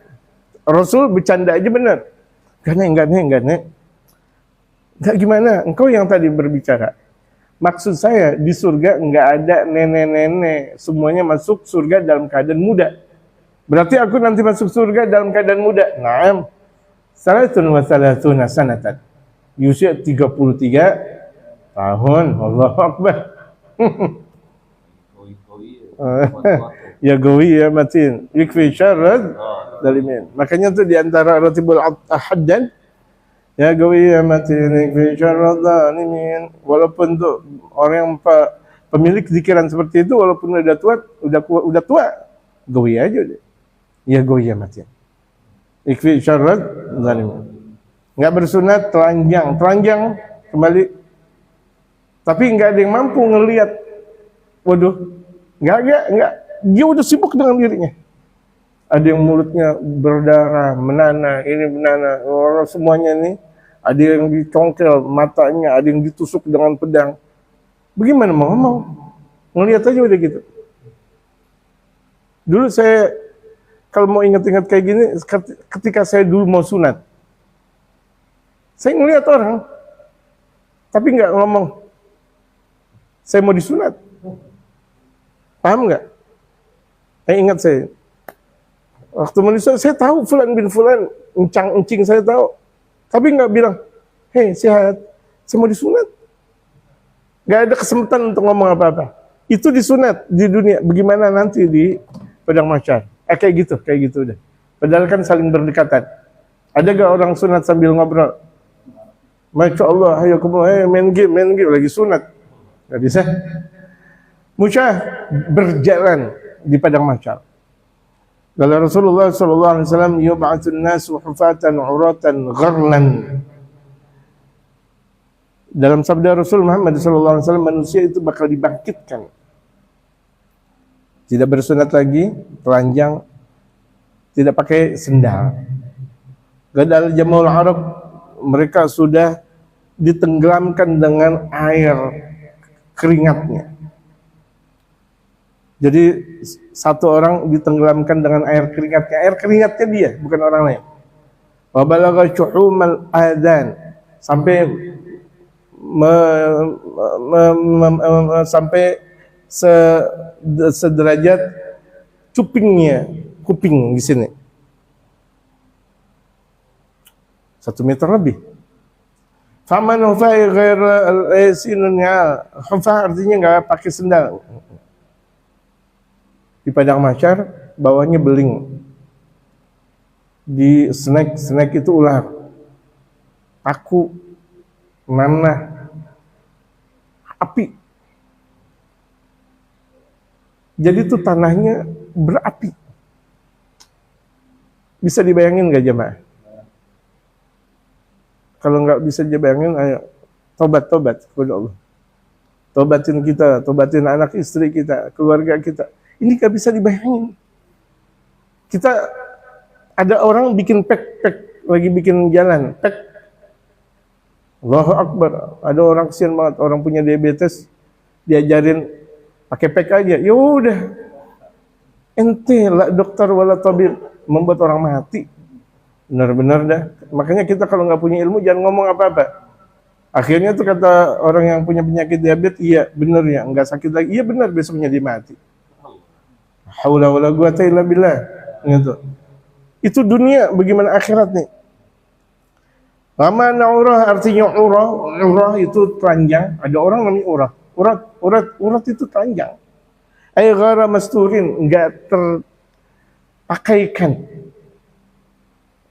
Speaker 1: Rasul bercanda aja benar. Enggak nek. Enggak gimana? Engkau yang tadi berbicara. Maksud saya di surga enggak ada nenek-nenek. Semuanya masuk surga dalam keadaan muda. Berarti aku nanti masuk surga dalam keadaan muda. Naam. Salatun wa salatuna sanatan. Usia 33 tahun. Allahu Akbar. Ya gawi ya matin. Yakfi syarrad zalimin. Makanya tuh di antara ratibul ahaddan ya gawi ya matin yakfi syarrad zalimin. Walaupun tuh orang yang pemilik pikiran seperti itu walaupun udah tua, gawi aja deh. Ya gawi ya matin. Yakfi syarrad zalimin. Enggak bersunat, telanjang kembali. Tapi enggak ada yang mampu ngelihat. Waduh, enggak. Dia udah sibuk dengan dirinya. Ada yang mulutnya berdarah, menana, ini menana, orang semuanya ini. Ada yang dicongkel matanya, ada yang ditusuk dengan pedang. Bagaimana mau ngomong? Ngelihat aja udah gitu. Dulu saya, kalau mau ingat-ingat kayak gini, ketika saya dulu mau sunat, saya ngelihat orang, tapi nggak ngomong, saya mau disunat. Paham nggak? Ingat saya, waktu mau disunat, saya tahu Fulan bin Fulan, encing saya tahu, tapi nggak bilang, hei sehat, saya mau disunat. Nggak ada kesempatan untuk ngomong apa-apa. Itu disunat di dunia, bagaimana nanti di padang mahsyar? Kayak gitu udah. Padahal kan saling berdekatan. Ada gak orang sunat sambil ngobrol? Masya Allah, ayo main game lagi sunat. Gak bisa. Musyah berjalan di padang mahsyar. Kalau Rasulullah SAW yub'atsun nasu hufatan uratan gharlan. Dalam sabda Rasul Muhammad SAW, manusia itu bakal dibangkitkan. Tidak bersunat lagi, telanjang, tidak pakai sendal. Gadal Jamul Arab, mereka sudah ditenggelamkan dengan air keringatnya. Jadi satu orang ditenggelamkan dengan air keringatnya dia, bukan orang lain. Wa balagha syuhumal adan, sampai sampai sederajat cupingnya, kuping di sini 1 meter lebih. Faman hufai ghair al-sinunnya, hufah artinya nggak pakai sendal. Di padang mahsyar bawahnya beling. di snack itu ular, paku, nanah, api. Jadi itu tanahnya berapi. Bisa dibayangin nggak jemaah? Kalau nggak bisa dibayangin, ayo tobat kepada Allah. Tobatin kita, tobatin anak istri kita, keluarga kita. Ini nggak bisa dibayangin. Kita ada orang bikin pek lagi bikin jalan, pek. Allahu Akbar. Ada orang kesian banget, orang punya diabetes, diajarin pakai pek aja. Ya udah, ente lah dokter wala tabib, membuat orang mati. Benar-benar dah. Makanya kita kalau nggak punya ilmu jangan ngomong apa-apa. Akhirnya tuh kata orang yang punya penyakit diabetes, iya benar ya, nggak sakit lagi. Iya benar, besoknya dia mati. Haula wala quwata illa billah. Gitu. Itu dunia, bagaimana akhirat nih? Lama urah artinya urah itu telanjang. Ada orang namanya urah. Urat itu telanjang. Ay ghara masturin, enggak terpakaikan.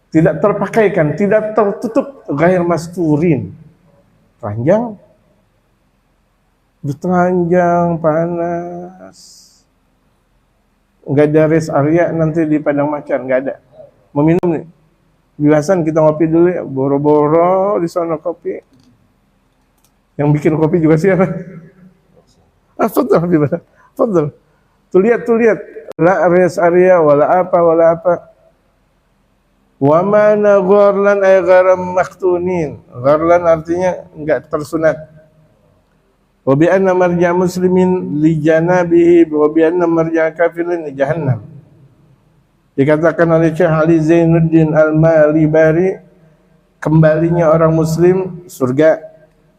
Speaker 1: Tidak terpakaikan, tidak tertutup, ghair masturin. Telanjang. Telanjang, panas. Enggak ada rest area nanti di padang macan, enggak ada. Meminum nih. Biasan kita ngopi dulu ya, boro-boro di sana kopi. Yang bikin kopi juga siapa? Fadhal Habib. Fadhal. Tuh lihat. La rest area wala apa. Wa mana gharlan ay gharam maktunin. Gharlan artinya enggak tersunat. Wa bi anna marja' muslimin li janabihi wa bi anna marja' kafirin li jahannam. Dikatakan oleh Syekh Ali Zainuddin Al-Malibari, kembalinya orang muslim surga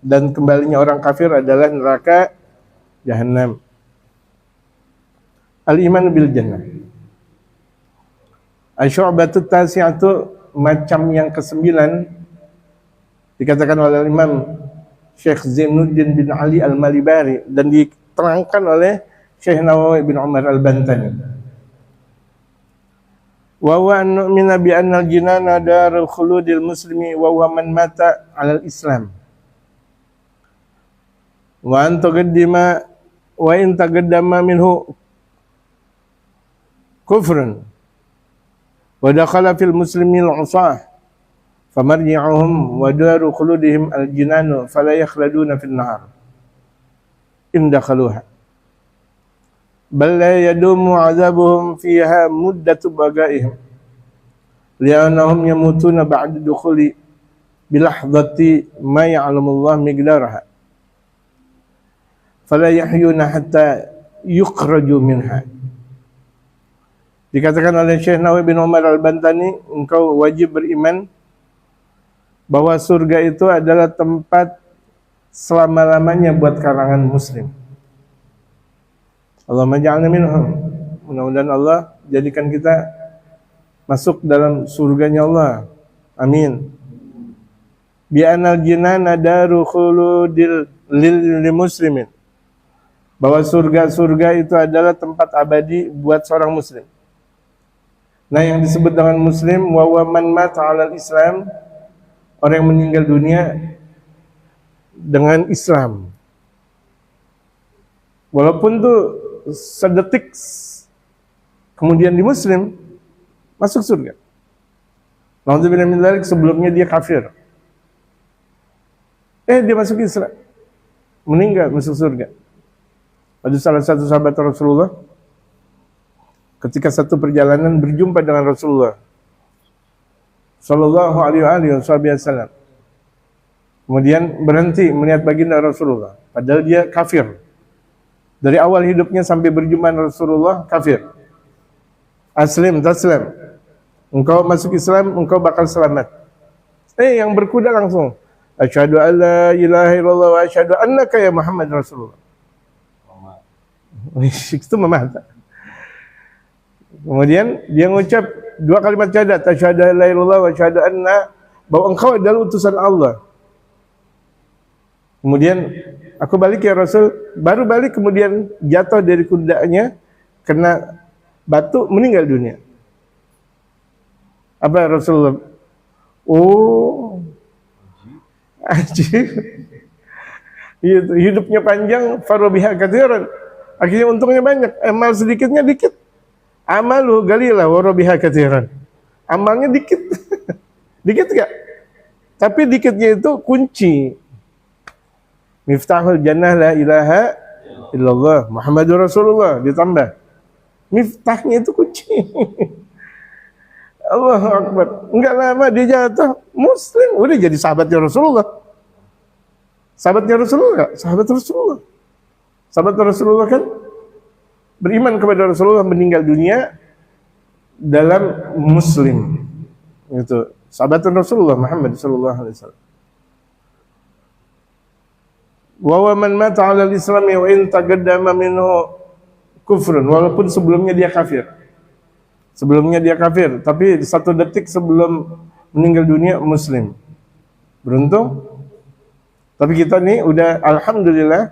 Speaker 1: dan kembalinya orang kafir adalah neraka jahannam. Al-iman bil jannah. Asy'abatut tasi'atu, macam yang ke-9, dikatakan oleh Imam Syekh Zainuddin bin Ali Al-Malibari dan diterangkan oleh Syekh Nawawi bin Umar Al-Bantani. Wa huwa an nu'mina bi anna al-jinana darul khuludil muslimi wa huwa man mata 'ala al-islam. Wa an taqaddima wa in taqaddama minhu kufrun wa dakhala fil muslimil 'usah famarji'uhum wa daru khuludihim al-jinanu fala yakhladuna fin nar in dakhaluha bal la yadumu 'adzabuhum fiha muddatu bagaihim li'annahum yamutuna ba'da dukhuli bilahdati ma ya'lamullah miqdaraha fala yahyuna hatta yukhraju minha. Dikatakan oleh Syekh Nawawi bin Umar Al-Bantani, engkau wajib beriman bahwa surga itu adalah tempat selama-lamanya buat kalangan muslim. Allahumma ja'alna minhum. Mudah-mudahan Allah jadikan kita masuk dalam surganya Allah. Amin. Bi anal jinana daru khuludil lil muslimin. Bahwa surga itu adalah tempat abadi buat seorang muslim. Nah, yang disebut dengan muslim wa man mata 'alal Islam, orang yang meninggal dunia dengan Islam. Walaupun tuh sedetik kemudian di muslim, masuk surga. Nauzubillah min dzalik, sebelumnya dia kafir. Dia masuk Islam. Meninggal masuk surga. Ada salah satu sahabat Rasulullah ketika satu perjalanan berjumpa dengan Rasulullah sallallahu alaihi wasallam. Kemudian berhenti melihat baginda Rasulullah, padahal dia kafir. Dari awal hidupnya sampai berjumpa dengan Rasulullah kafir. Aslim taslim. Engkau masuk Islam, engkau bakal selamat. Yang berkuda langsung, asyhadu an la ilaha illallah wa asyhadu annaka ya Muhammad Rasulullah. Itu memantap. Kemudian dia mengucap dua kalimat syahadat, asyhadu an la ilaha illallah wa asyhadu anna, bahwa engkau adalah utusan Allah. Kemudian aku balik ya Rasul, baru balik kemudian jatuh dari kudanya, kena batu, meninggal dunia. Apa Rasulullah? Oh, ajib. Hidupnya panjang, farobiha katsiran. Akhirnya untungnya banyak, amal sedikitnya dikit. Amalu galilah warobiha katsiran. Amalnya dikit. Dikit gak? Tapi dikitnya itu kunci. Miftahul jannah la ilaha illallah Muhammadur Rasulullah ditambah. Miftahnya itu kunci. Allahu Akbar. Enggak lama dia jatuh Muslim, udah jadi sahabatnya Rasulullah. Sahabatnya Rasulullah enggak? Sahabat Rasulullah. Sahabat Rasulullah kan beriman kepada Rasulullah, meninggal dunia dalam Muslim. Itu sahabat Rasulullah Muhammad sallallahu alaihi wasallam. Wa man mata 'ala al-islam wa in taqaddama minhu kufrun, walaupun sebelumnya dia kafir. Sebelumnya dia kafir, tapi 1 detik sebelum meninggal dunia Muslim. Beruntung. Tapi kita nih udah alhamdulillah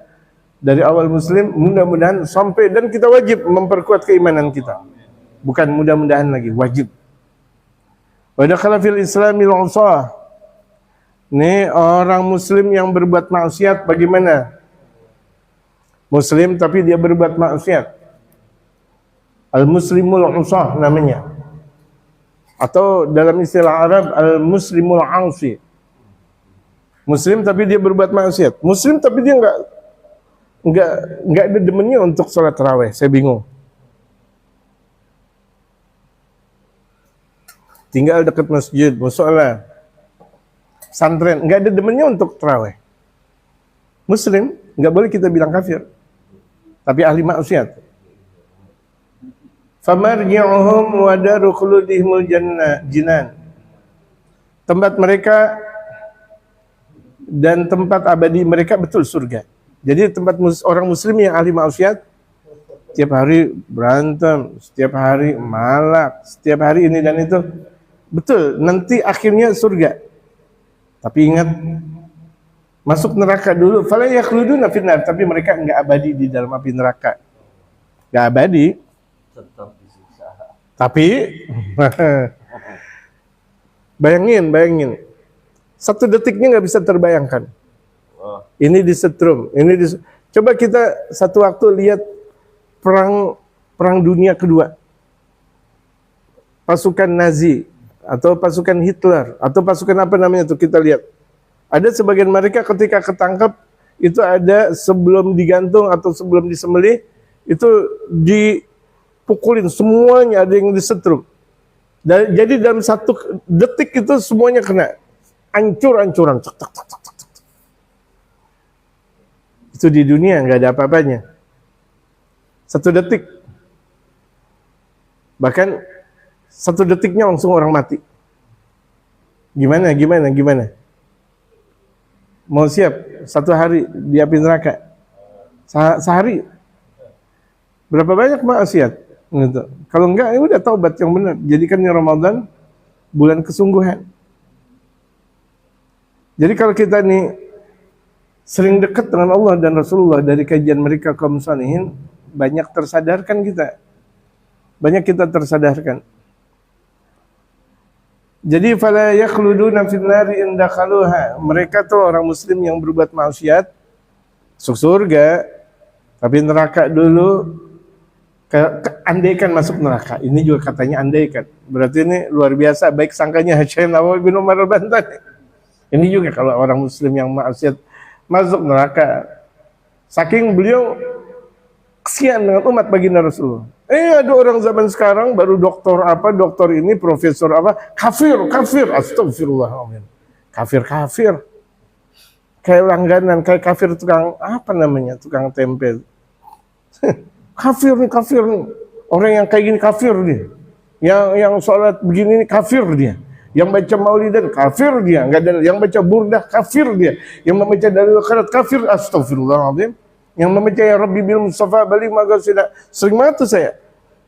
Speaker 1: dari awal Muslim, mudah-mudahan sampai, dan kita wajib memperkuat keimanan kita. Bukan mudah-mudahan lagi, wajib. Wa dakhala fil islamil 'usah. Nih orang Muslim yang berbuat maksiat bagaimana? Muslim tapi dia berbuat maksiat. Al-muslimul 'usah namanya. Atau dalam istilah Arab al-muslimul 'asi. Muslim tapi dia berbuat maksiat. Muslim tapi dia enggak ada demennya untuk sholat tarawih. Saya bingung. Tinggal dekat masjid, mushola, santren, enggak ada demennya untuk tarawih. Muslim enggak boleh kita bilang kafir. Tapi ahli maksiat. Famarji'uhum wa daru khuludihimul jinan. Tempat mereka dan tempat abadi mereka betul surga. Jadi tempat orang Muslim yang ahli maksiat, setiap hari berantem, setiap hari malak, setiap hari ini dan itu, betul nanti akhirnya surga. Tapi ingat, masuk neraka dulu, fala yakhluduna finnar, tapi mereka enggak abadi di dalam api neraka. Enggak abadi. Tetap disiksa. Tapi bayangin. 1 detiknya nggak bisa terbayangkan. Ini disetrum, coba kita satu waktu lihat perang dunia kedua. Pasukan Nazi atau pasukan Hitler atau pasukan apa namanya itu, kita lihat. Ada sebagian mereka ketika ketangkap itu ada sebelum digantung atau sebelum disembelih itu dipukulin semuanya, ada yang disetrum. Jadi dalam 1 detik itu semuanya kena hancur-hancuran. Itu di dunia nggak ada apa-apanya. 1 detik. Bahkan 1 detiknya langsung orang mati. Gimana? Mau siap 1 hari di api neraka? Sehari. Berapa banyak maksiat? Gitu. Kalau enggak, ya udah taubat yang benar. Jadikannya Ramadan bulan kesungguhan. Jadi kalau kita nih sering dekat dengan Allah dan Rasulullah dari kajian mereka kaum salihin, banyak tersadarkan kita. Banyak kita tersadarkan. Jadi fala yakhluduna fin nari in dakhaluha. Mereka tuh orang Muslim yang berbuat maksiat masuk surga, tapi neraka dulu. Andaikan masuk neraka. Ini juga katanya andaikan. Berarti ini luar biasa baik sangkanya Syekh Nawawi bin Umar al-Bantani. Ini juga kalau orang Muslim yang maksiat masuk neraka. Saking beliau kesian dengan umat baginda Rasulullah. Ada orang zaman sekarang baru doktor ini, profesor apa, kafir, astagfirullahaladzim. Kafir. Kayak langganan, kayak kafir tukang, tukang tempe. Kafir nih. Orang yang kayak gini kafir dia. Yang sholat begini nih kafir dia. Yang baca maulidan kafir dia. Enggak ada yang baca burdah kafir dia. Yang membaca dalil akhirat kafir, astagfirullahaladzim. Yang membaca ya Rabbi bil Mustafa balik magasida. Sering banget tuh saya.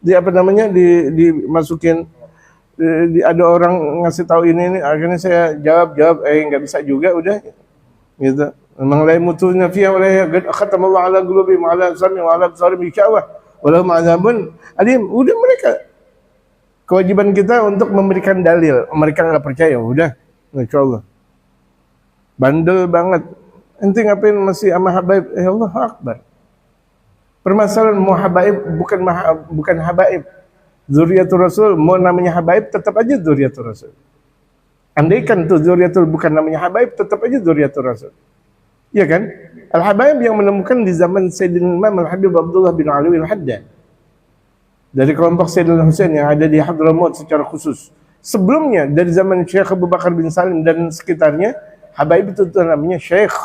Speaker 1: Dimasukin ada orang ngasih tahu ini akhirnya saya jawab nggak bisa juga udah gitu. Memang la mutunya fiha wa la khatamallahu ala qulubihim wa ala sam'ihim wa ala absarihim ghishawah wa lahum 'adzabun alim. Udah mereka Kewajiban kita untuk memberikan dalil. Mereka nggak percaya, udah, insya Allah. Bandel banget. Ente ngapain masih sama habaib? Allah Akbar. Permasalahan mau habaib bukan habaib. Zuriatul Rasul, mau namanya habaib tetap aja Zuriatul Rasul. Andaikan tuh Zuriatul bukan namanya habaib, tetap aja Zuriatul Rasul. Iya kan? Al-Habaib yang menemukan di zaman Sayyidina Imam Al-Habib Abdullah bin Alwi Al-Haddad. Dari kelompok Sayyidina Husain yang ada di Hadramaut secara khusus. Sebelumnya dari zaman Syekh Abu Bakar bin Salim dan sekitarnya, Habaib itu namanya Syekh.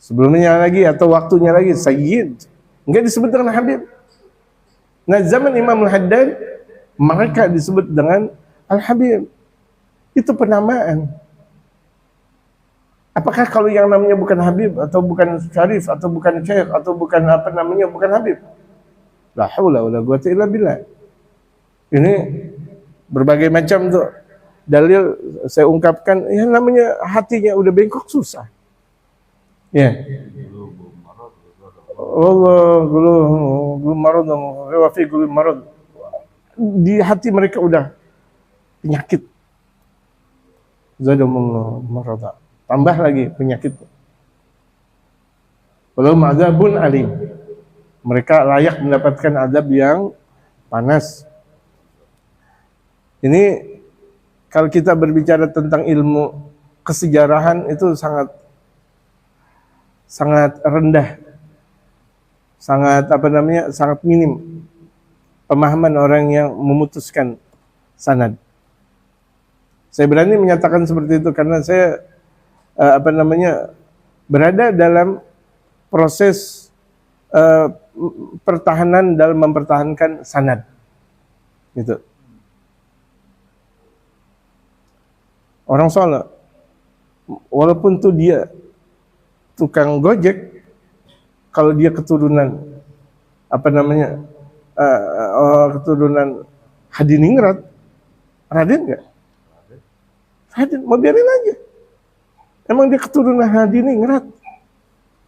Speaker 1: Sebelumnya lagi atau waktunya lagi Sayyid. Enggak disebut dengan Habib. Nah, zaman Imam Al-Haddad mereka disebut dengan Al-Habib. Itu penamaan. Apakah kalau yang namanya bukan Habib atau bukan Syarif atau bukan Syekh atau bukan apa namanya bukan Habib? La haula wala quwwata illa billah. Ini berbagai macam tuh dalil saya ungkapkan, yang namanya hatinya udah bengkok susah. Ya. Allah gulu marad wa fi gulu marad. Di hati mereka udah penyakit. Zadamullah marada. Tambah lagi penyakit. Walau ma'adzabun alim. Mereka layak mendapatkan azab yang panas. Ini kalau kita berbicara tentang ilmu kesejarahan itu sangat rendah. Sangat sangat minim pemahaman orang yang memutuskan sanad. Saya berani menyatakan seperti itu karena saya berada dalam proses pertahanan dalam mempertahankan sanad. Gitu. Orang Solo, walaupun tuh dia tukang gojek, kalau dia keturunan keturunan Hadiningrat, Raden nggak? Raden, mau biarin aja. Emang dia keturunan Hadiningrat,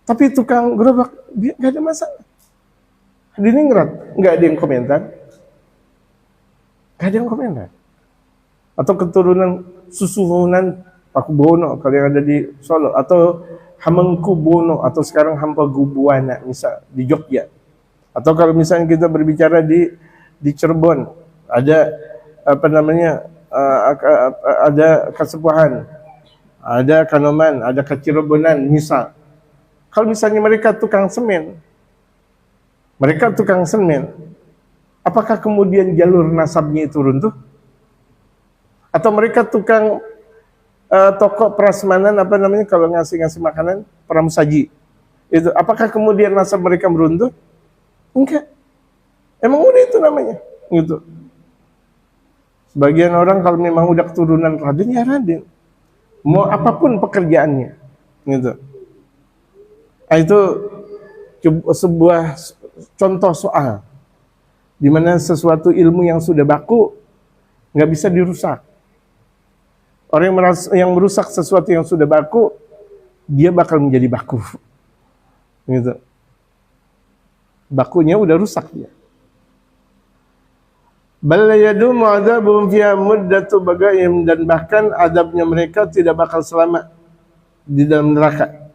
Speaker 1: tapi tukang gerobak dia nggak ada masalah. Hadiningrat nggak ada yang komentar, nggak ada yang komentar. Atau keturunan Susuhunan Pakubono kalau yang ada di Solo, atau Hamengkubono, atau sekarang Hampagubuana misal di Jogja. Atau kalau misalnya kita berbicara di Cirebon, ada ada Kasepuhan, ada Kanoman, ada Kacirebonan misal. Kalau misalnya mereka tukang semen, apakah kemudian jalur nasabnya itu runtuh? Atau mereka tukang toko prasmanan kalau ngasih makanan, pramusaji. Itu apakah kemudian nasab mereka meruntuh? Enggak. Emang udah itu namanya, gitu. Sebagian orang kalau memang udah keturunan Raden ya Raden. Mau apapun pekerjaannya, gitu. Nah, itu sebuah contoh soal di mana sesuatu ilmu yang sudah baku nggak bisa dirusak. Orang yang merusak sesuatu yang sudah baku, dia bakal menjadi baku. Gitu. Bakunya udah rusak dia. Bal yadumu adzabun fiha muddatu bagaim, dan bahkan adabnya mereka tidak bakal selama di dalam neraka.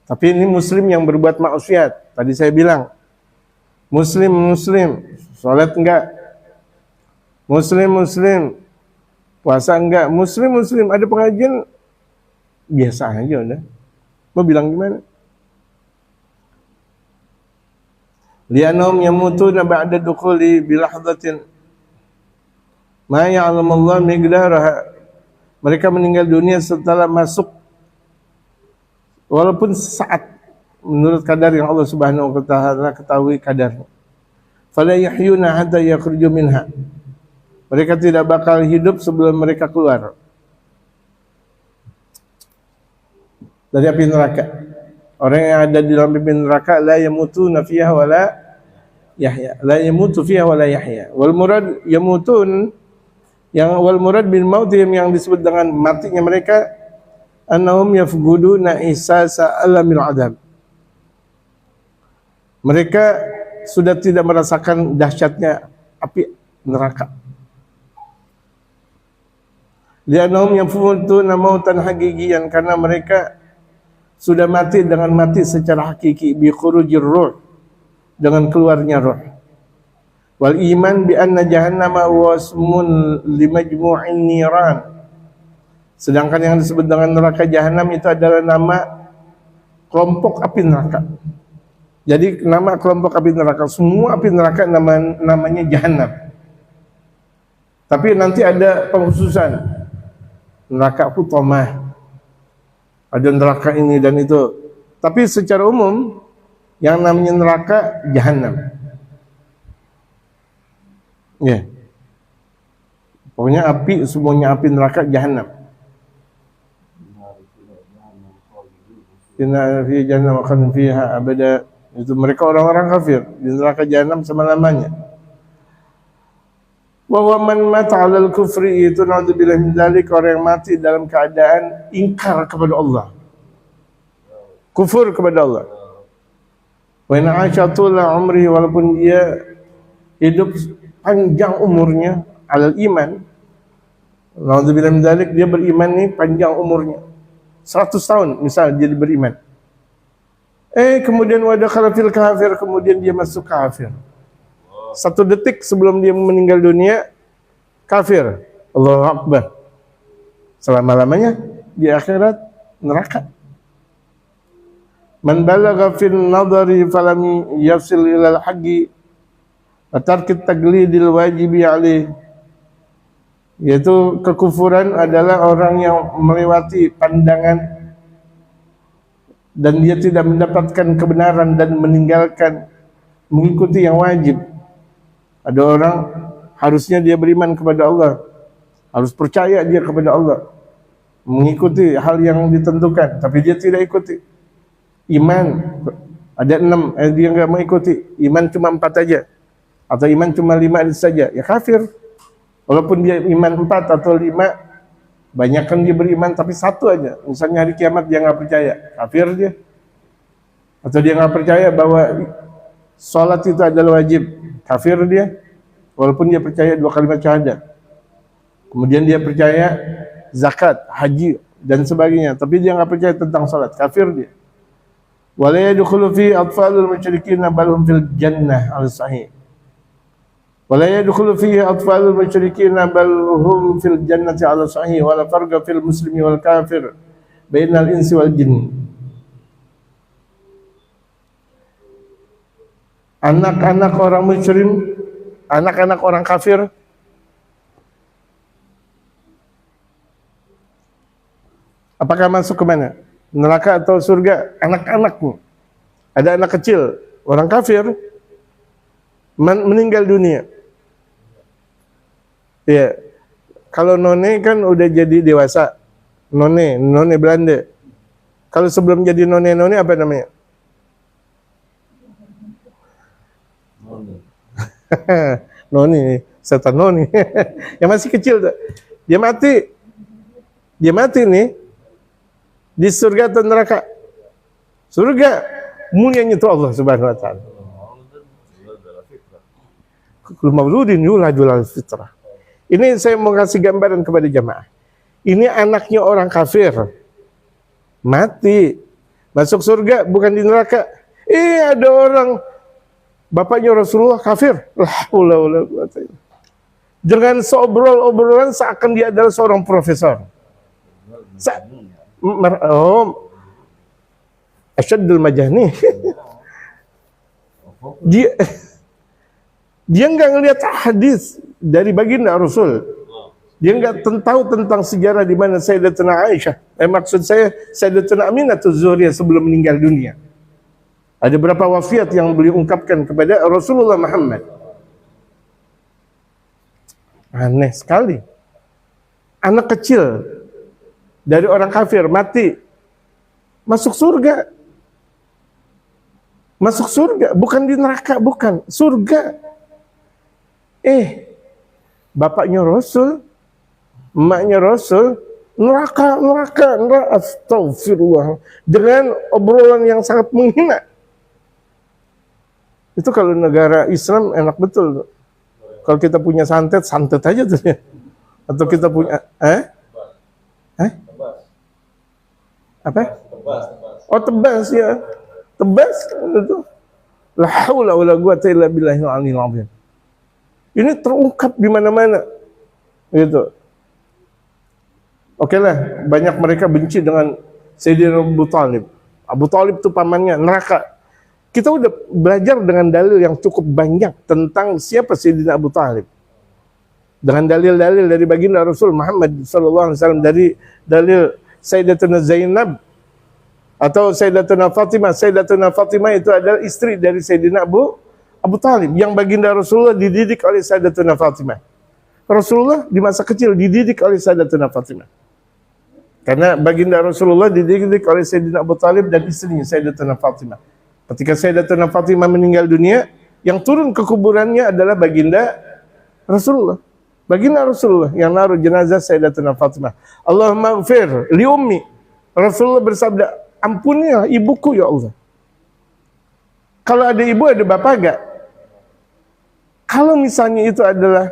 Speaker 1: Tapi ini muslim yang berbuat maksiat. Tadi saya bilang, muslim, salat enggak? Muslim, puasa enggak? Muslim, ada pengajian biasa aja udah. Mau bilang gimana? Li'annahum yamutuna ba'da dukhuli bilahdatin ma ya'lamallahu miqdaraha. Mereka meninggal dunia setelah masuk, walaupun saat, menurut kadar yang Allah Subhanahu wa taala ketahui kadarnya. Fala yahyuna hatta yakhruju minha. Mereka tidak bakal hidup sebelum mereka keluar dari api neraka. Orang yang ada di dalam api neraka la yamutuna fiha wala yahya. La yamutu fiha wala yahya. Wal murad yamutun, wal murad bil maut yang disebut dengan matinya mereka, annahum yafquduna ihsasa alamil adab. Mereka sudah tidak merasakan dahsyatnya api neraka. Li'annahum yafutuna mautan haqiqiyan, karena mereka sudah mati dengan mati secara hakiki, bi khurujir ruh, dengan keluarnya roh. Wal iman bi anna jahannama wasmun limajmu'in niran. Sedangkan yang disebut dengan neraka jahanam itu adalah nama kelompok api neraka. Jadi nama kelompok api neraka, semua api neraka namanya jahanam. Tapi nanti ada pengkhususan. Neraka hutamah. Ada neraka ini dan itu. Tapi secara umum yang namanya neraka jahanam. Ya. Pokoknya api, semuanya api neraka jahanam. Inna fi jahannam khalidin fiha abada. Itu mereka orang-orang kafir di neraka jahanam selama-lamanya. Wa man mata 'alal kufri, itu naudzubillah min dzalik, orang yang mati dalam keadaan ingkar kepada Allah. Kufur kepada Allah. Wa in 'asha tula umri, walaupun dia hidup panjang umurnya, 'alal iman. Naudzubillah min dzalik, dia beriman nih panjang umurnya. 100 tahun misal dia beriman. Kemudian wadakhala fil kafir, kemudian dia masuk kafir. 1 detik sebelum dia meninggal dunia kafir. Allahu Akbar. Selama-lamanya di akhirat neraka. Man balagha fil nadari falam yasil ilal haqqi wa tarkit taglidil wajibi alaih. Yaitu kekufuran adalah orang yang melewati pandangan dan dia tidak mendapatkan kebenaran dan meninggalkan mengikuti yang wajib. Ada orang harusnya dia beriman kepada Allah, harus percaya dia kepada Allah, mengikuti hal yang ditentukan, tapi dia tidak ikuti. Iman ada 6, dia enggak mengikuti. Iman cuma 4 aja, atau iman cuma 5 saja, ya kafir. Walaupun dia iman 4 atau 5, banyakkan dia beriman tapi 1 aja. Misalnya hari kiamat dia nggak percaya, kafir dia. Atau dia nggak percaya bahwa sholat itu adalah wajib, kafir dia. Walaupun dia percaya 2 kalimat syahadat. Kemudian dia percaya zakat, haji dan sebagainya, tapi dia nggak percaya tentang sholat, kafir dia. Wala yadkhulu fi atfalul musyrikin bal hum fil jannah al-sahih. Wala yadkhulu fihi atfalul musyrikin bal hum fil jannati ala sahih wala farqa fil muslimi wal kafir bainal insi wal jin. Anak-anak orang musyrik, anak-anak orang kafir apakah masuk ke mana? Neraka atau surga? Anak-anakmu. Ada anak kecil orang kafir meninggal dunia. Ya, kalau none kan udah jadi dewasa, none Belanda. Kalau sebelum jadi none apa namanya? Noni, setan noni. Yang masih kecil tuh. Dia mati nih di surga atau neraka? Surga, mulianya itu Allah Subhanahu wa taala. Kullu mauludin yuladu alal fitrah. Ini saya mau kasih gambaran kepada jamaah. Ini anaknya orang kafir, mati, masuk surga, bukan di neraka. Ada orang bapaknya Rasulullah kafir. Dengan seobrol-obrolan seakan dia adalah seorang profesor. Asyadul majani. Dia nggak ngelihat hadis dari baginda Rasul. Dia nggak tahu tentang sejarah di mana Sayyidatuna Aisyah. Maksud saya Sayyidatuna Aminah Az-Zuhriyah sebelum meninggal dunia. Ada berapa wasiat yang beliau ungkapkan kepada Rasulullah Muhammad. Aneh sekali. Anak kecil dari orang kafir mati, masuk surga. Masuk surga, bukan di neraka, bukan. Surga. Bapaknya Rasul, emaknya Rasul, neraka, astagfirullah. Dengan obrolan yang sangat menghina. Itu kalau negara Islam enak betul. Kalau kita punya santet, santet aja tuh ya. Atau kita punya apa? Oh, tebas ya. Tebas itu. La haula wala quwata illa billahil aliyil azim. Ini terungkap di mana-mana. Gitu. Oke lah, banyak mereka benci dengan Sayyidina Abu Talib. Abu Talib itu pamannya, neraka. Kita udah belajar dengan dalil yang cukup banyak tentang siapa Sayyidina Abu Talib. Dengan dalil-dalil dari baginda Rasul Muhammad SAW, dari dalil Sayyidatuna Zainab atau Sayyidatuna Fatimah. Sayyidatuna Fatimah itu adalah istri dari Sayyidina Abu Talib yang baginda Rasulullah dididik oleh Sayyidatuna Fatimah. Rasulullah di masa kecil dididik oleh Sayyidatuna Fatimah. Karena baginda Rasulullah dididik oleh Sayyidina Abu Talib dan istrinya Sayyidatuna Fatimah. Ketika Sayyidatuna Fatimah meninggal dunia, yang turun ke kuburannya adalah baginda Rasulullah. Baginda Rasulullah yang naruh jenazah Sayyidatuna Fatimah. Allahumma ighfir li ummi. Rasulullah bersabda, ampunilah ibuku ya Allah. Kalau ada ibu ada bapak enggak? Kalau misalnya itu adalah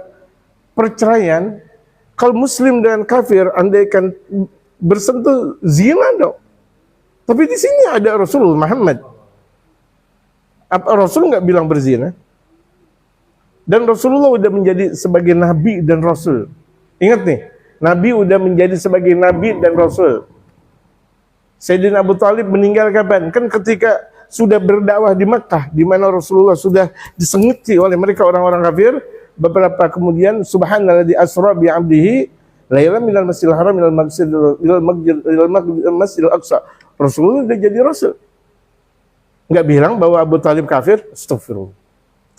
Speaker 1: perceraian, kalau muslim dan kafir andaikan bersentuh zina dong. Tapi di sini ada Rasulullah Muhammad. Apa Rasul nggak bilang berzina? Dan Rasulullah udah menjadi sebagai nabi dan rasul. Ingat nih, nabi udah menjadi sebagai nabi dan rasul. Sayyidina Abu Talib meninggal kapan? Kan ketika sudah berdakwah di Makkah, di mana Rasulullah sudah disengiti oleh mereka orang-orang kafir. Beberapa kemudian, subhanalladzi asra bi 'abdihi lailan minal masjidil haram ilal masjidil aqsa. Rasulullah udah jadi rasul. Enggak bilang bahwa Abu Talib kafir. Astagfirullah.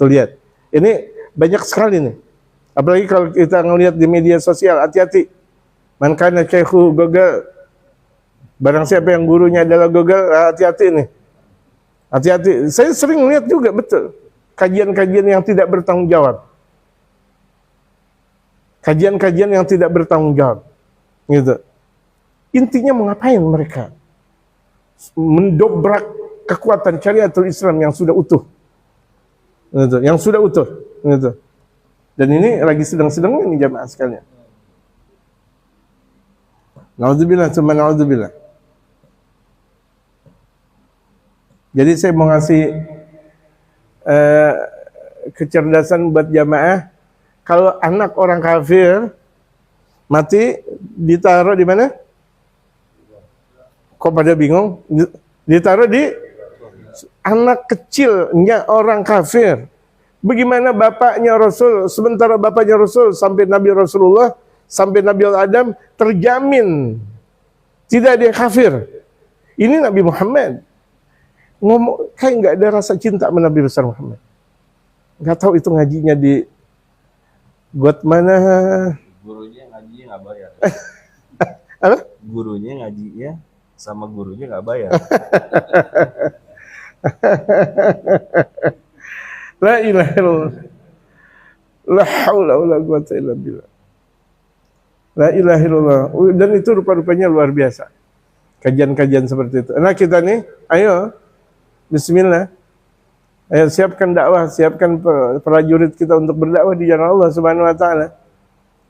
Speaker 1: Tuh lihat. Ini banyak sekali nih. Apalagi kalau kita ngelihat di media sosial, hati-hati. Man kana syaikhu Google. Barang siapa yang gurunya adalah Google, hati-hati nih. Hati-hati. Saya sering lihat juga, betul. Kajian-kajian yang tidak bertanggung jawab. Kajian-kajian yang tidak bertanggung jawab. Gitu. Intinya mau ngapain mereka? Mendobrak kekuatan syariatul Islam yang sudah utuh. Gitu. Yang sudah utuh. Gitu. Dan ini lagi sedang-sedangnya nih jamaah sekalian. Na'udzubillah, cuma na'udzubillah. Jadi saya mau ngasih kecerdasan buat jamaah. Kalau anak orang kafir mati, ditaruh di mana? Kok pada bingung? Ditaruh di anak kecilnya orang kafir. Bagaimana bapaknya Rasul, sementara bapaknya Rasul sampai Nabi Rasulullah, sampai Nabi Adam terjamin tidak ada yang kafir. Ini Nabi Muhammad ngomong kayak nggak ada rasa cinta sama Nabi besar Muhammad. Nggak tahu itu ngajinya di buat mana?
Speaker 2: Gurunya ngajinya nggak bayar.
Speaker 1: Apa?
Speaker 2: Gurunya ngajinya sama gurunya nggak bayar.
Speaker 1: La ilaha illallah. La haula wala quwata illa billah. La ilaha illallah. Dan itu rupa-rupanya luar biasa. Kajian-kajian seperti itu. Nah kita nih, ayo bismillah. Ayo siapkan dakwah, siapkan prajurit kita untuk berdakwah di jalan Allah Subhanahu wa taala.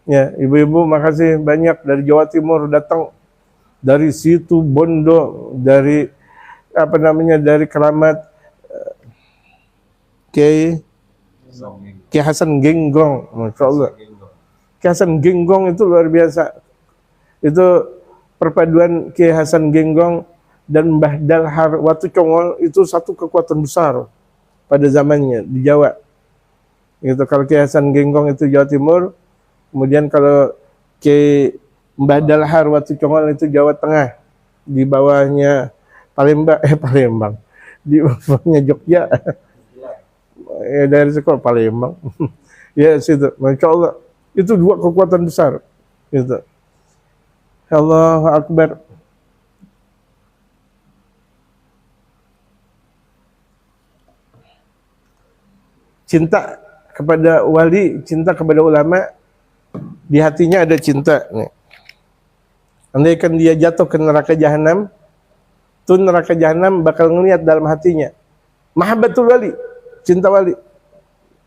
Speaker 1: Ya, ibu-ibu makasih banyak dari Jawa Timur datang, dari situ Bondo, dari apa namanya, dari Keramat, Kiai Hasan Genggong, Masya Allah. Kiai Hasan Genggong itu luar biasa. Itu perpaduan Kiai Hasan Genggong dan Mbah Dalhar Watu Congol itu satu kekuatan besar pada zamannya di Jawa. Itu kalau Kiai Hasan Genggong itu Jawa Timur, kemudian kalau Kiai Mbah Dalhar Watu Congol itu Jawa Tengah, di bawahnya Palembang, di bawahnya Jogja. Ya, dari sekolah Palembang. Ya situ, Masya Allah. Itu dua kekuatan besar. Gitu. Allahu Akbar. Cinta kepada wali, cinta kepada ulama, di hatinya ada cinta. Andaikan dia jatuh ke neraka jahanam, tuh neraka jahanam bakal ngelihat dalam hatinya mahabbatul wali. cinta wali.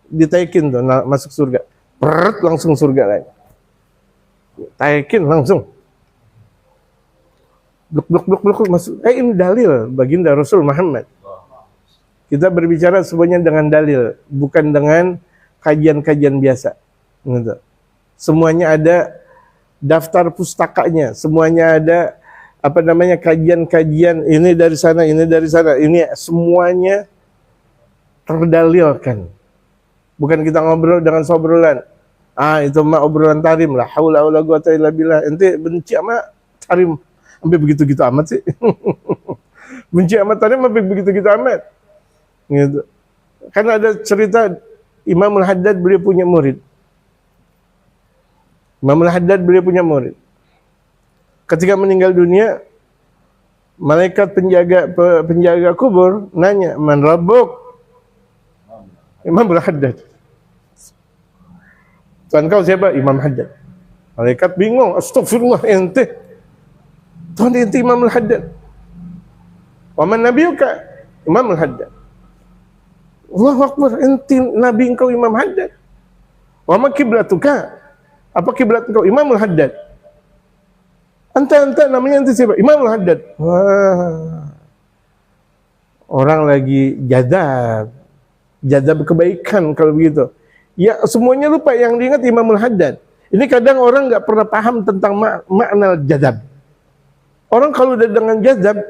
Speaker 1: Ditekin tuh masuk surga. Peret langsung surga lagi. Tekin langsung. Bluk masuk. Ini dalil baginda Rasul Muhammad. Kita berbicara semuanya dengan dalil, bukan dengan kajian-kajian biasa. Gitu. Semuanya ada daftar pustakanya, semuanya ada kajian-kajian ini dari sana, ini semuanya terdalilkan. Bukan kita ngobrol dengan sobrolan. Itu mah obrolan tarim lah. Haula wala quwata illa billah. Ente benci sama tarim sampai begitu-gitu amat sih. Benci sama tarim sampai begitu-gitu amat. Gitu. Karena ada cerita Imamul Haddad beliau punya murid. Ketika meninggal dunia, malaikat penjaga kubur nanya, "Man rabbuk?" Imamul Haddad. Tuhan kau siapa? Imam Haddad. Malaikat bingung, astagfirullah ente. Tuhan ente Imamul Haddad. Wa man nabiyuka? Imamul Haddad. Allahu Akbar, ente nabi engkau Imam Haddad. Wa ma kiblatuka? Apa kiblat engkau? Imamul Haddad. Anta namanya ente siapa? Imamul Haddad. Wah. Orang lagi jadab kebaikan kalau begitu. Ya semuanya lupa, yang diingat Imamul Haddad. Ini kadang orang nggak pernah paham tentang makna jadab. Orang kalau udah dengan jadab,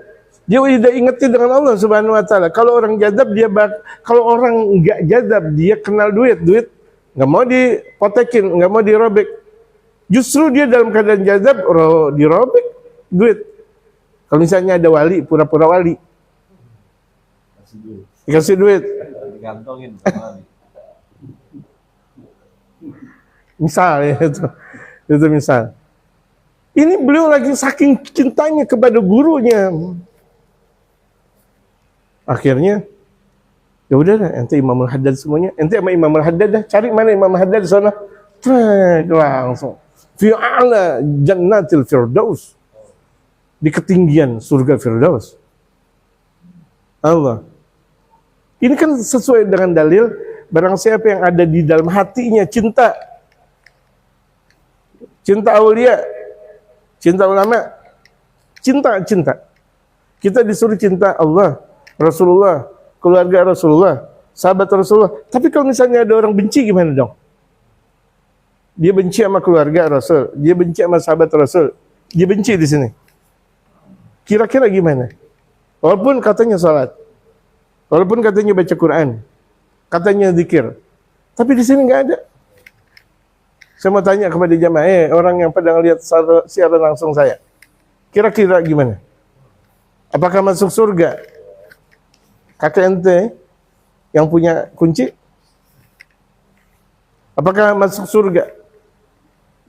Speaker 1: dia udah ingetin dengan Allah Subhanahu Wa Taala. Kalau orang jadab kalau orang nggak jadab dia kenal duit nggak mau dipotekin, nggak mau dirobek. Justru dia dalam keadaan jadab dirobek duit. Kalau misalnya ada wali, pura-pura wali, dikasih duit.
Speaker 2: Digantongin.
Speaker 1: Misal ya, itu misal. Ini beliau lagi saking cintanya kepada gurunya. Akhirnya, ya udah lah, ente Imamul Haddad semuanya. Ente sama Imamul Haddad dah, cari mana Imam Haddad di sana. Langsung. Fi a'la jannatil firdaus. Di ketinggian surga Firdaus. Allah. Ini kan sesuai dengan dalil, barang siapa yang ada di dalam hatinya cinta aulia, cinta ulama, cinta. Kita disuruh cinta Allah, Rasulullah, keluarga Rasulullah, sahabat Rasulullah. Tapi kalau misalnya ada orang benci gimana dong? Dia benci sama keluarga Rasul, dia benci sama sahabat Rasul, dia benci di sini. Kira-kira gimana? Walaupun katanya salat, walaupun katanya baca Quran, katanya zikir, tapi di sini nggak ada. Saya mau tanya kepada jamaah, orang yang pada lihat siaran langsung saya, kira-kira gimana? Apakah masuk surga kakek ente yang punya kunci? Apakah masuk surga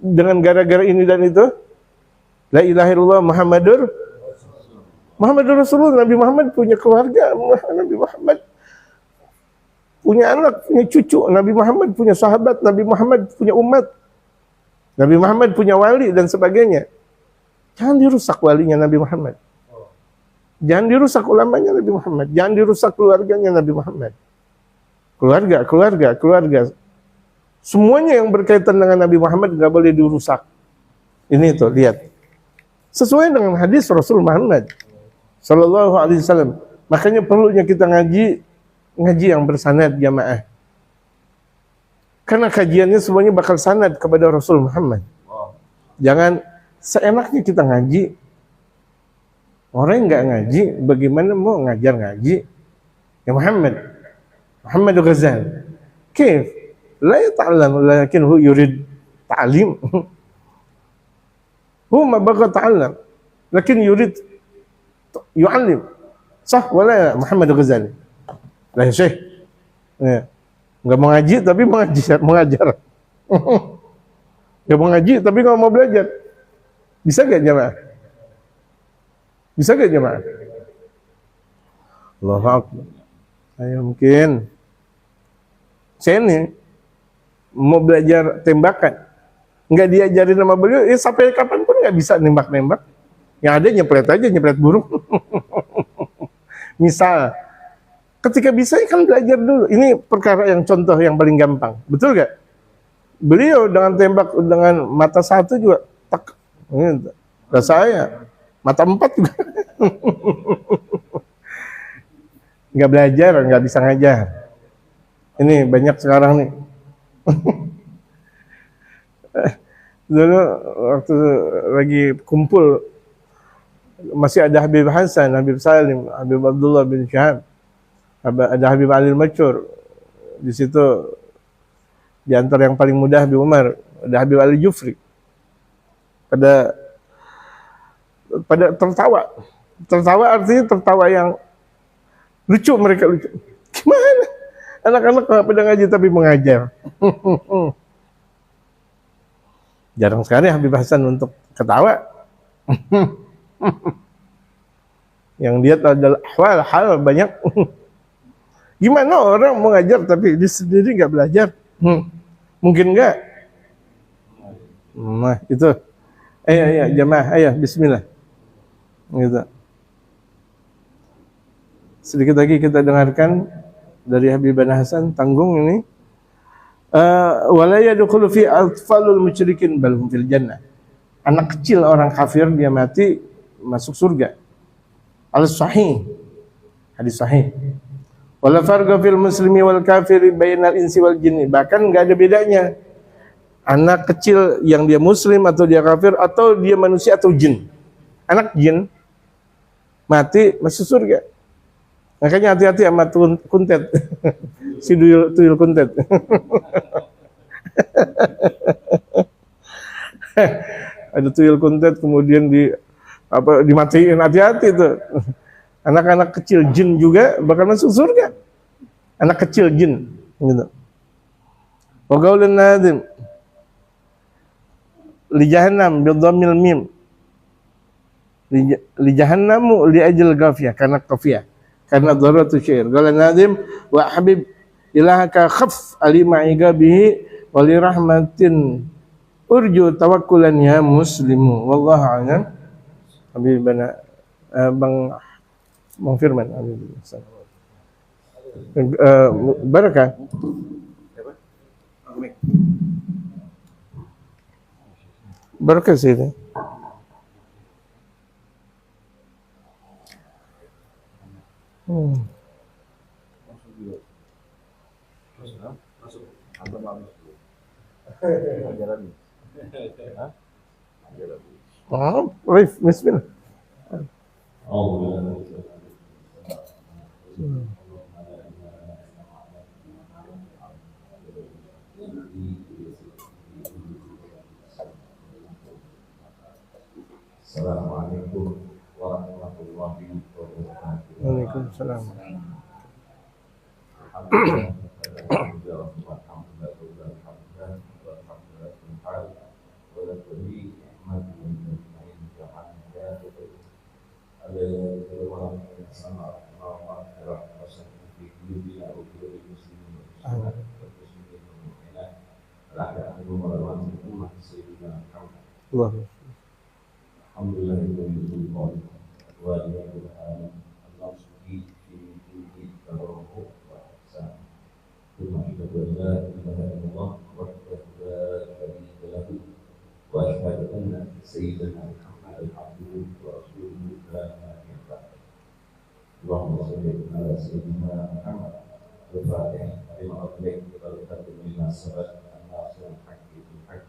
Speaker 1: dengan gara-gara ini dan itu? La ilaha illallah Muhammadur Rasulullah. Nabi Muhammad punya keluarga, Nabi Muhammad punya anak, punya cucu, Nabi Muhammad punya sahabat, Nabi Muhammad punya umat, Nabi Muhammad punya wali dan sebagainya. Jangan dirusak walinya Nabi Muhammad. Jangan dirusak ulamanya Nabi Muhammad. Jangan dirusak keluarganya Nabi Muhammad. Keluarga. Semuanya yang berkaitan dengan Nabi Muhammad nggak boleh dirusak. Ini tuh, lihat. Sesuai dengan hadis Rasul Muhammad Sallallahu Alaihi Wasallam. Makanya perlunya kita ngaji yang bersanad jamaah. Karena kajiannya semuanya bakal sanad kepada Rasul Muhammad. Jangan seenaknya kita ngaji. Orang yang nggak ngaji, bagaimana mau ngajar ngaji? Ya Muhammad Ghazali. Kif? La yata'allam, lakin hu yurid ta'lim. Hu ma baqa ta'allam, lakin yurid yu'allim. Sah wala Muhammad Ghazali? Lah Syekh. Ya. Enggak mau ngaji tapi mengajar. Enggak mau ngaji tapi enggak mau belajar. Bisa enggak jemaah? Bisa enggak jemaah? Allahu Akbar. Saya mungkin saya nih mau belajar tembakan. Enggak diajarin sama beliau, sampai kapanpun enggak bisa nembak-nembak. Yang ada nyeplet aja, nyeplet burung. Misal ketika bisa kan belajar dulu. Ini perkara yang contoh yang paling gampang, betul gak? Beliau dengan tembak dengan mata satu juga tak, ini, saya mata 4 juga. Nggak belajar, nggak bisa ngajar. Ini banyak sekarang nih. Dulu waktu lagi kumpul masih ada Habib Hasan, Habib Salim, Habib Abdullah bin Syahab, ada Habib Ali Masyur. Di situ di antara yang paling muda Habib Umar, ada Habib Ali Jufri. Pada tertawa. Tertawa artinya tertawa yang lucu, mereka lucu. Gimana? Anak-anak pada ngaji tapi mengajar. Jarang sekali Habib Hasan untuk ketawa. Yang lihat adalah hal banyak. Gimana orang mau ngajar tapi dia sendiri nggak belajar? Mungkin nggak? Nah itu. Ayo jamaah, ayo bismillah. Gitu. Sedikit lagi kita dengarkan dari Habib Hasan Tanggung ini. Wala yadkhulu fi atfalul musyrikin bal hum fil jannah. Anak kecil orang kafir dia mati masuk surga. Al-sahih. Hadis sahih. Wala farqa fil muslimi wal kafiri bainal insi wal jinni. Bahkan enggak ada bedanya. Anak kecil yang dia muslim atau dia kafir atau dia manusia atau jin. Anak jin mati masuk surga. Makanya hati-hati sama kuntet. Si tuyul kuntet. Ada tuyul kuntet kemudian dimatiin, hati-hati tuh. Anak-anak kecil jin juga bakal masuk surga. Anak kecil jin gitu. Wa qaulun nadim li jahannam bi dhammil mim. Li jahannamu li ajal ghafiyah, karena qafiyah. Karena dharatu syair. Qala nadim wa habib ilahaka khaf alima igabihi wa li rahmatin urju tawakkulan ya muslimu. Wallahu a'lam. Habibana Bang Firman. Barakah. Barakah sini. Baik, bismillah.
Speaker 3: Assalamualaikum warahmatullahi wabarakatuh.
Speaker 1: Waalaikumsalam. Allah.
Speaker 3: اللهم صل على سيدنا محمد الفاتح لما أغلق والخاتم لما سبق الناصر الحق بالحق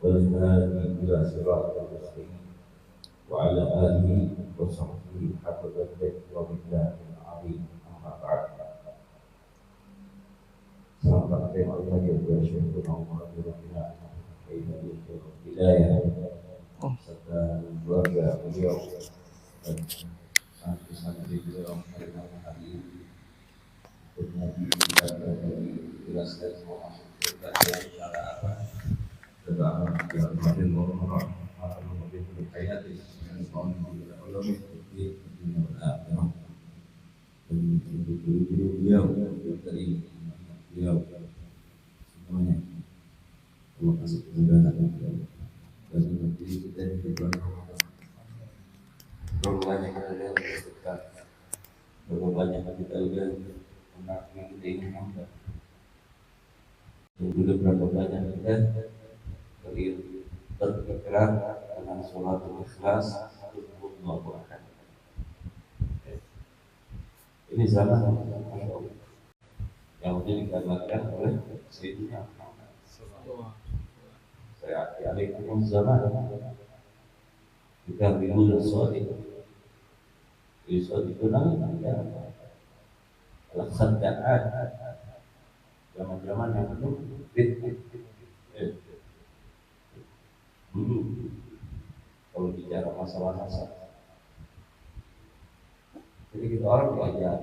Speaker 3: والهادي إلى صراط المستقيم وعلى آله وصحبه حق قدره ومقداره العظيم أما بعد. Selamat terima kasih kepada Syekh Muhammad Rabbina Hidayah serta keluarga beliau dan santri-santri beliau pada hari ini untuk Nabi dan jelaskan semua surga yang cara apa tentang yang lebih normal atau lebih berkaitan dengan kaum ulama di dunia dan beliau dari beliau semuanya terima kasih kepada dan menjadi kita di depan berapa banyak kalian berdekat, berapa banyak kita lihat ini hamba. Dan juga berapa banyak kita berikrar dengan sholatul ikhlas untuk melakukan. Ini zaman Masya Allah yang dikatakan oleh Sayyidina Muhammad. Saya alaikum zaman kita ribu soal itu namanya al-khadda'at, zaman-zaman yang penuh dulu kalau bicara masalah-masalah. Jadi kita orang belajar,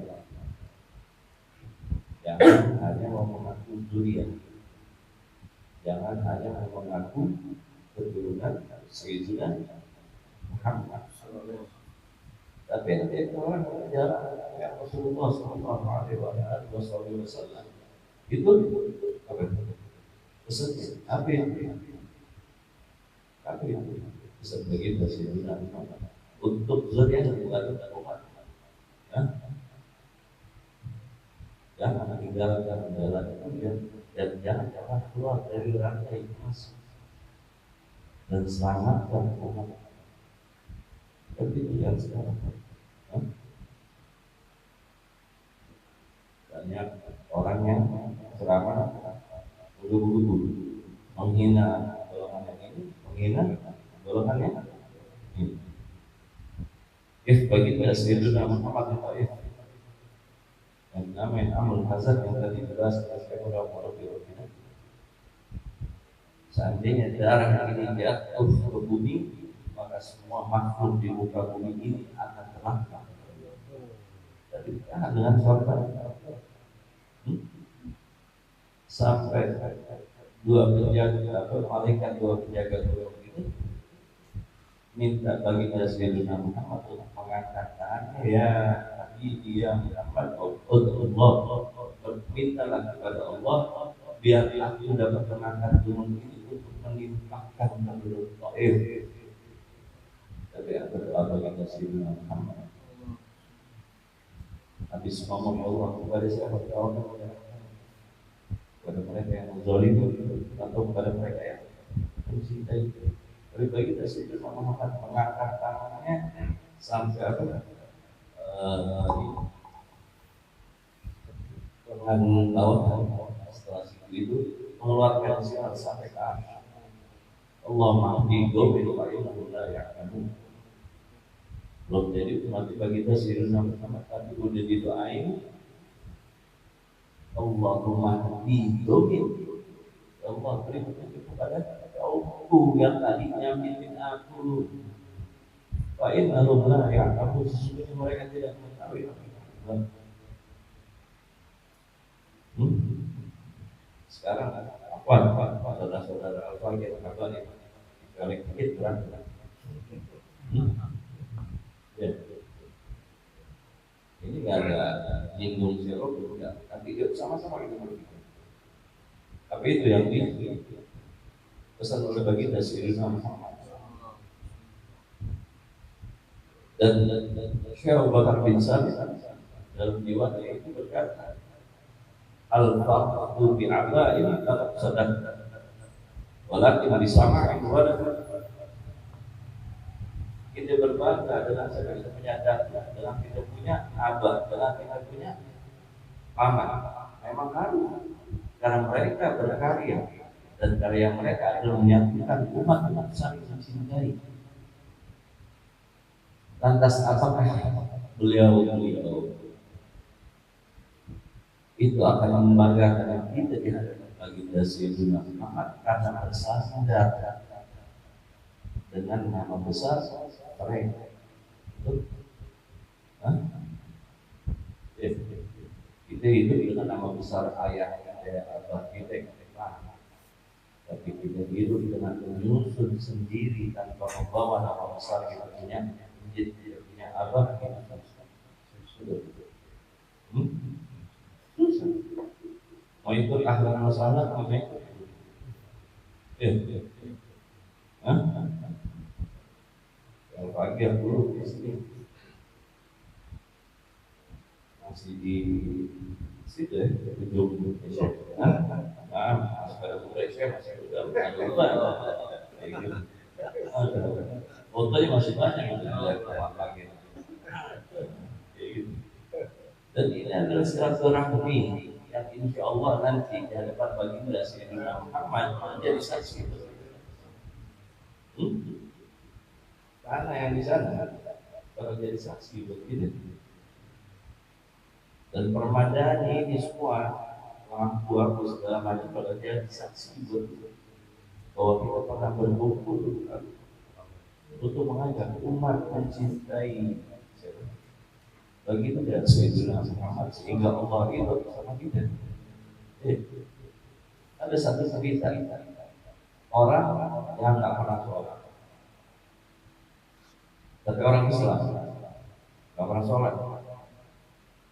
Speaker 3: jangan hanya mau mengaku durian, jangan hanya mau mengaku keturunan Sayyidina Muhammad. Tapi nanti orang belajar yang Rasulullah Sallallahu Alaihi Wasallam itu apa? Pesannya apa yang pesan begitu Sayyidina Muhammad untuk zuriat dan bukan umat. Jangan tinggalkan jalan dan jangan keluar dari rantai emas dan selamatkan umat. Tapi yang sekarang banyak orang yang ceramah buru-buru menghina golongan yang ini, menghina golongan yang ini. Bagi Sayyidina Muhammad yang namanya amal hazard yang tadi jelas oleh orang Filipina. Seandainya darah ini jatuh ke bumi, maka semua makhluk di muka bumi ini akan terlangkah. Jadi dengan sorban sampai dua penjaga malaikat gunung itu minta bagi Sayyidina Muhammad untuk mengangkat tangannya, ya dia Muhammad Allah, bermintalah kepada Allah biar aku dapat mengangkat gunung ini untuk menimpakan penduduk Taif. Tapi aku berdoa bagi Sayyidina Muhammad. Habis ngomong Allah kepada siapa tahu kepada mereka yang zalim atau kepada mereka yang mencintai. Lebih baik kita Sayyidina Muhammad mengangkat tangannya sampai apa? Dengan bawah setelah itu mengeluarkan sinar sampai ke atas. Allah mahdi gobil lain la ya'lamu. Belum jadi mati bagi kita Sayyidina Muhammad, tapi udah didoain Allahumma mahdi gobil. Allah beri petunjuk kepada kaumku yang tadinya mimpin aku. Fa'in alumna yang aku sesungguhnya mereka tidak mengetahui. Sekarang apa saudara-saudara Al-Faqih kabarnya kali dikit berantem. Ya. Ini nggak ada nyinggung siapa enggak, tapi dia sama-sama kita berpikir. Tapi itu yang pesan oleh baginda Sayyidina Muhammad. Dan Syekh Abu Bakar bin Sabit dalam diwatnya itu berkata, al-faqhu bi'aba'in tetap sedang walakin disama'i wala. Kita berbangga dengan kita punya dada, dengan kita punya abah, dengan kita punya paman. Memang harus, karena mereka berkarya dan karya mereka adalah menyatukan umat saling mencintai. Lantas apakah beliau itu akan membanggakan kita di hadapan baginda Sayyidina Muhammad karena bersandar dengan nama besar mereka. Kita hidup dengan nama besar ayah kita, abah kita, tapi kita hidup dengan menyusun sendiri tanpa membawa nama besar kita punya. Tidak punya abah kita susah. Mau ikut akhlak masalah mau ikut? Yang pagi dulu di sini masih di Situ ya, ujung pada budaya saya masih udah lupa. Kayak gitu. Fotonya masih banyak itu dari lagi. Kayak gitu. Dan ini adalah silaturahmi yang insya Allah nanti di hadapan baginda Sayyidina Muhammad menjadi saksi. Karena yang di sana kalau jadi saksi begini. Dan permadani ini semua orang tua segala macam pada dia saksi bahwa kita pernah berkumpul untuk mengajak umat mencintai baginda Sayyidina Muhammad sehingga Allah itu sama kita. Ada satu cerita orang yang nggak pernah sholat, tapi orang Islam nggak pernah sholat,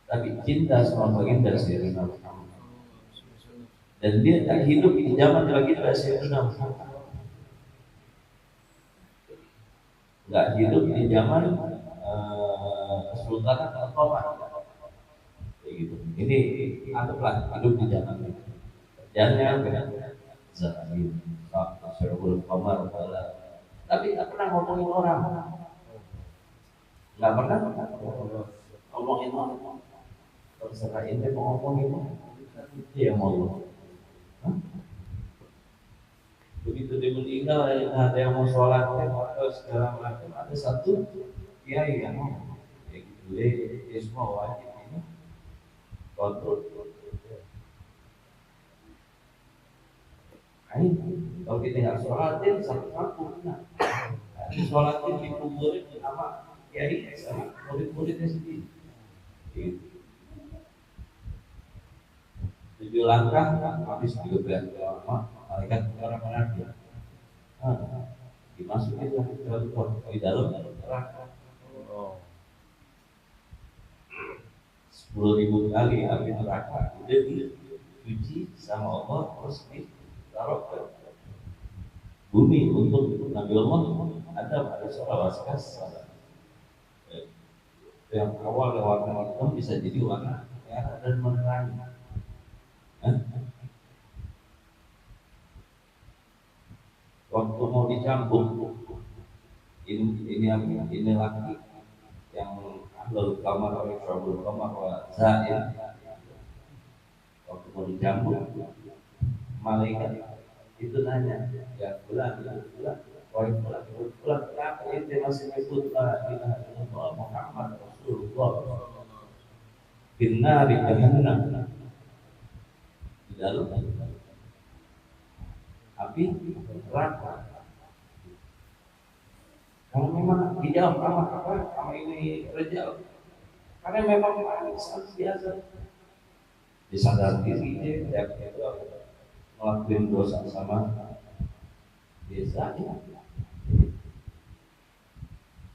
Speaker 3: tapi cinta sama baginda Sayyidina Muhammad. Dan dia tak hidup di zaman baginda Sayyidina Muhammad, nggak hidup di zaman Kesultanan Ottoman. Gitu. Ini anggaplah hidup di zaman itu. Jangan Zalim, Syarul Qamar, tapi tak pernah ngomongin orang, nggak pernah ngomongin orang. Terserah ini mau ngomongin dia mau. Begitu dia meninggal, ada yang mau sholat atau segala macam, ada satu kiai yang ngomong, ya gitu deh, semua wajib ini kontrol. Kalau kita nggak sholatin satu-satu, nah, sholatin di kuburin sama kiai sama murid-muridnya sendiri. Gitu. 7 langkah habis 13 lama malaikat orang dia dimasukin lah di dalam neraka 10.000 kali api neraka udah dicuci sama Allah terus ditaruh ke bumi untuk Nabi Allah ada seorang waskas yang awal warna hitam bisa jadi warna merah dan menerangi. Waktu mau dicampur ini laki yang ahlul kamar oleh syarul kamar wa zain. Waktu mau dicampur malaikat itu nanya ya pulang kenapa ente masih menyebut la ilaha illallah Muhammad Rasulullah finnar jahannam di dalam api neraka. Kalau memang dijawab sama ini rejal, karena memang sangat biasa disadar diri dia itu ngelakuin dosa sama biasanya,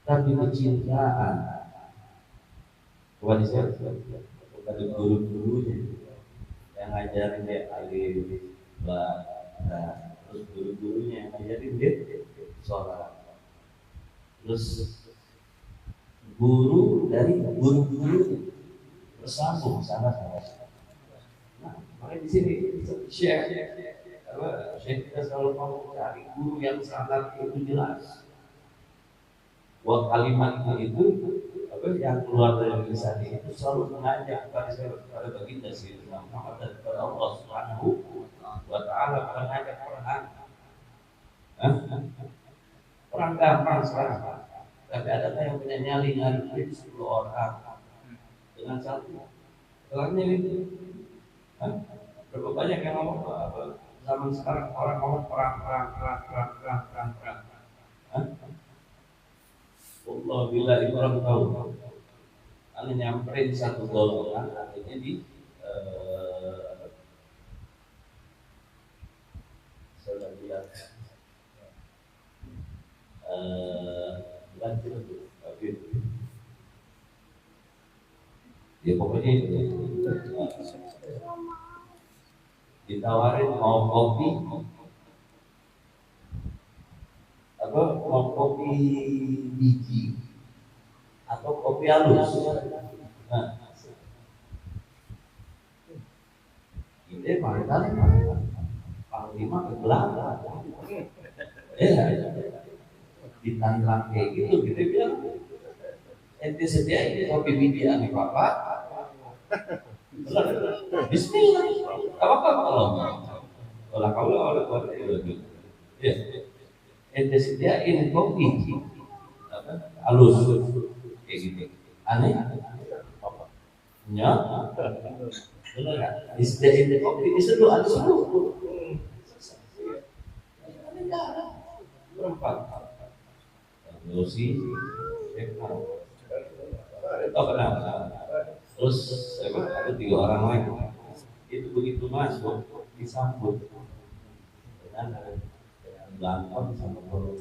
Speaker 3: tapi kecintaan kepada siapa? Kepada guru-gurunya yang ngajarin dia alif ba, terus guru-gurunya yang ngajarin dia sholat, terus guru dari guru-guru bersambung sama. Nah, makanya di sini Syekh kita selalu mau cari guru yang sangat itu jelas. Buat kalimat itu yang keluar dari lisan itu selalu mengajak kepada baginda Sayyidina Muhammad dan kepada Allah Subhanahu wa Ta'ala, mengajak perang gampang sekarang. Tapi adakah yang punya nyali 10 orang dengan satu orangnya itu? Berapa banyak yang ngomong zaman sekarang orang ngomong perang. Allah bila orang tahu, kalau nyamperin satu golongan akhirnya di sudah bilang lanjut tapi ya pokoknya ditawarin mau kopi atau mau kopi biji atau kopi halus. Nah, mantan panglima ke belakang. Ditantang kayak gitu bilang, ente sediain kopi bidian nih bapak. Bismillah, apa kalau ya, ente sediain kopi halus kayak gitu, aneh, ya, benar nggak? Disediain kopi diseduh halus berempat, Lucy, tahu kenapa? Terus ada 3 orang lagi. Itu begitu masuk disambut dengan belangkon sama golok.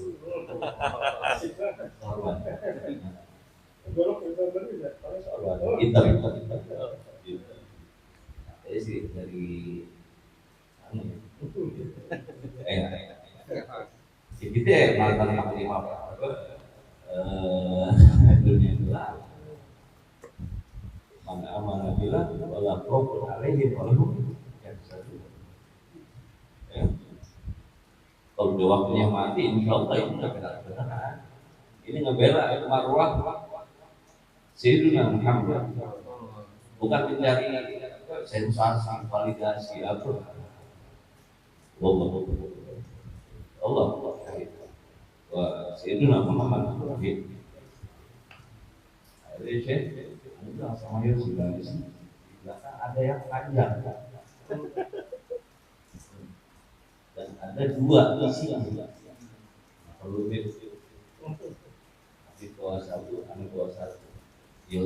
Speaker 3: Hitam. Jadi sih dari kita mantan panglima dunia gelap. Mana bilang wala khawfun alaihim wa lahum yahzanun. Kalau udah waktunya mati, insya Allah itu nggak benar-benar. Ini ngebela marwah Sayyidina Muhammad, bukan mencari sensasi, validasi apa. Allah wa Sayyidina Muhammad. Jadi saya sama dia sudah di sini. Di belakang ada yang panjang dan ada 2 isi. Kalau di bawah 1, anak bawah 1. Ya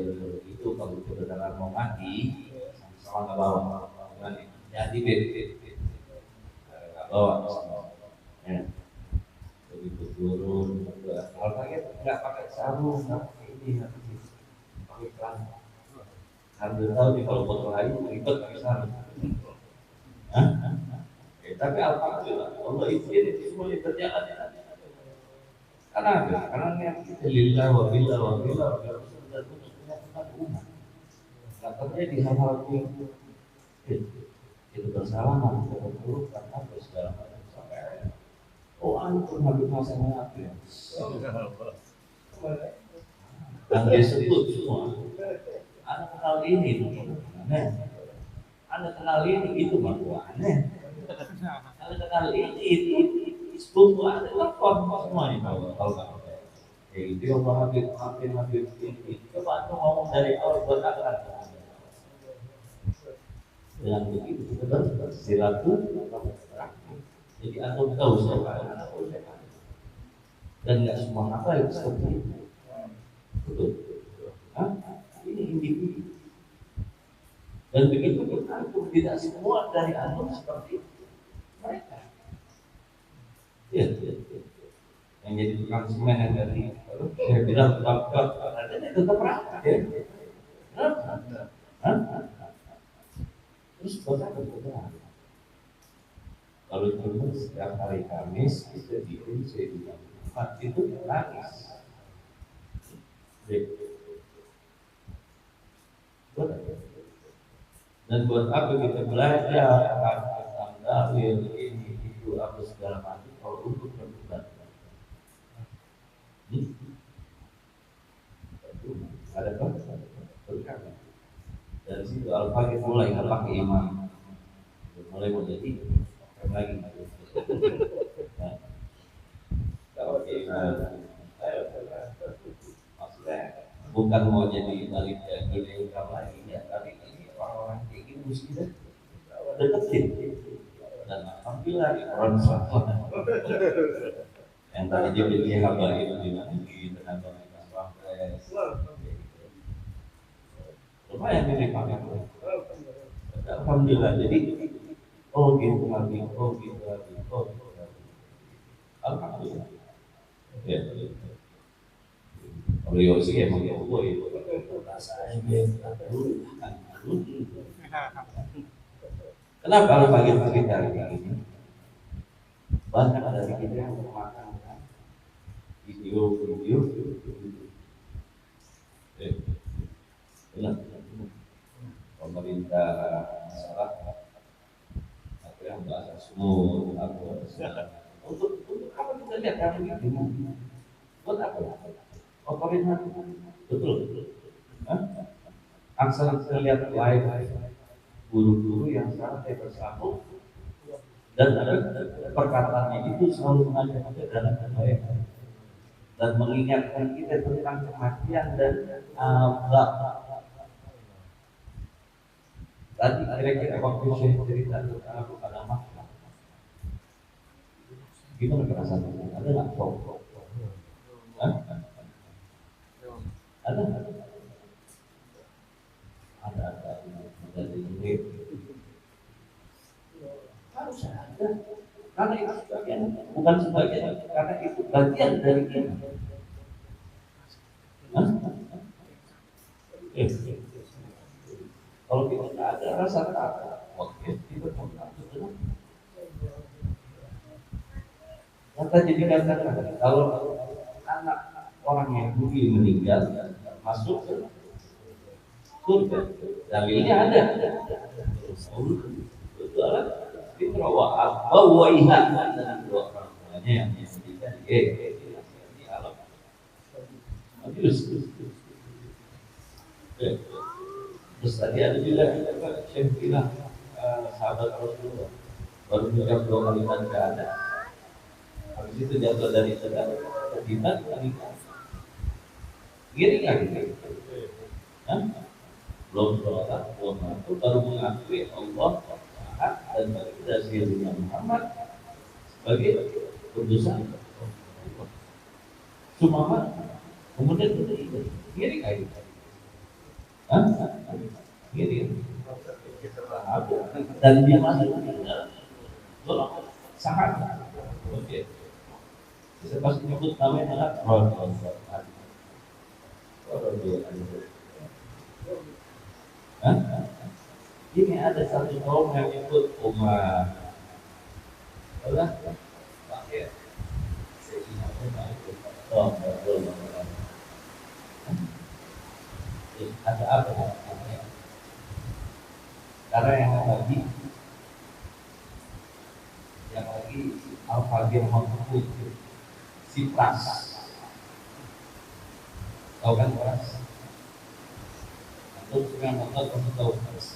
Speaker 3: itu kalau benar mau mati, sama nggak bawa. Jadi nggak bawa. Ya. Begitu turun, kalau nggak pakai sarung, nggak pakai ini, pakai celana. Harus tahu nih kalau botol air ribet bisa. Tapi alhamdulillah Allah izin itu semuanya berjalan. Karena yang kita lillah wa billah wa billah sudah punya umat. Nggak terjadi hal-hal itu bersalaman, berburuk karena segala macam sampai. Antum habis masanya apa ya? Dan dia sebut semua. Anda kenal ini, Anda kenal ini, itu malu aneh. Anda kenal ini, itu sepupu Anda, telepon semuanya kalau nggak. Itu Allah Habib ini. Coba Anda ngomong dari awal buat apa? Dengan begitu betul silaturahmi. Jadi Anda tahu siapa dan nggak semua apa itu seperti itu. Betul. Ini individu. Dan begitu pun antum tidak semua dari antum seperti mereka. Ya. Yang jadi tukang semen yang dari saya bilang tetap rapat ya. Terus betul. Kalau dulu setiap hari Kamis kita bikin Sayyidina Muhammad itu nangis. Dan buat apa kita belajar tentang dalil ini itu apa segala macam kalau untuk berbuat ada apa? Berkata dari situ Al-Faqih mulai pakai iman, mulai menjadi lagi. Kalau iman maksudnya bukan mau jadi balik dunia lagi ya, tapi ini orang-orang kayak gini mesti deketin. Dan alhamdulillah orang sahabat yang tadi jadi hamba itu di mana di tengah-tengah lumayan ini pakai. Alhamdulillah jadi gitu lagi, alhamdulillah. Ya. Beliau sih emang ya Allah itu kenapa kalau pagi-pagi dari ini banyak dari kita yang makan video pemerintah masyarakat Semut, apa segala. Untuk apa kita lihat kamu itu? Buat apa? Otoritas, betul. Hah? Aksara kita lihat live guru-guru yang sekarang saya bersama dan perkataannya itu selalu mengajak kita dalam kebaikan dan mengingatkan kita tentang kematian dan azab. Tadi kira-kira waktu saya cerita tentang aku pada makna, gimana perasaan? Ada nggak kok? Ada? Ada ini. Harus ada. Karena itu sebagian, bukan sebagian, karena itu bagian dari kita. Kalau kita tidak ada rasa takut, oke, kita pun takut. Yang tadi dikatakan, kalau anak orang Yahudi meninggal masuk ke surga, dalilnya ada. Betul, Fitrawa Waiha dan dua orangnya yang menjadikan di alam. Terus tadi ada juga Syekh bilang sahabat Rasulullah baru mengucap dua kalimat ada. Habis itu jatuh dari sedang ketiban kalimat. Gini kan? Belum sholat, belum mampu, baru mengakui Allah dan dari Sayyidina Muhammad sebagai utusan. Cuma kemudian itu gini kayak gini dan dia masuk ke dalam sahabat. Oke, saya pasti nyebut namanya ini ada satu kaum yang ikut Umar. Adalah pakai ada apa? Karena yang lagi Al-Fadhil Mahfud si Pras, tahu kan Pras? Terus yang nonton pasti tahu Pras.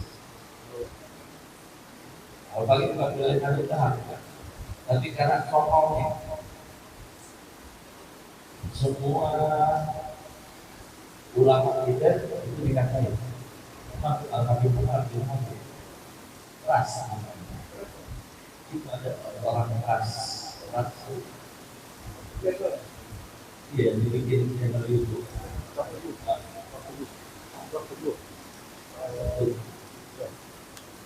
Speaker 3: Al-Fadhil tidak boleh ada tahan, tapi karena tokohnya semua ulama kita itu dikatakan memang Al-Fadhil Mahfud Pras. Itu ada orang keras, iya dibikin channel YouTube.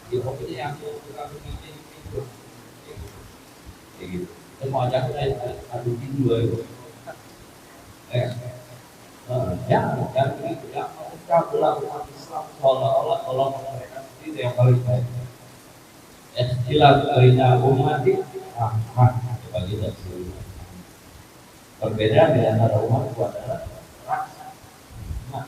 Speaker 3: Ya pokoknya yang tukang bikin video, kayak gitu. Saya mau ajak saya adu video itu. Jangan begitu, yang memecah belah umat Islam seolah-olah Allah mereka sendiri yang paling baik. Istilah baina ummati rahmah bagi Rasul. Perbedaan di antara umat itu adalah rahmah.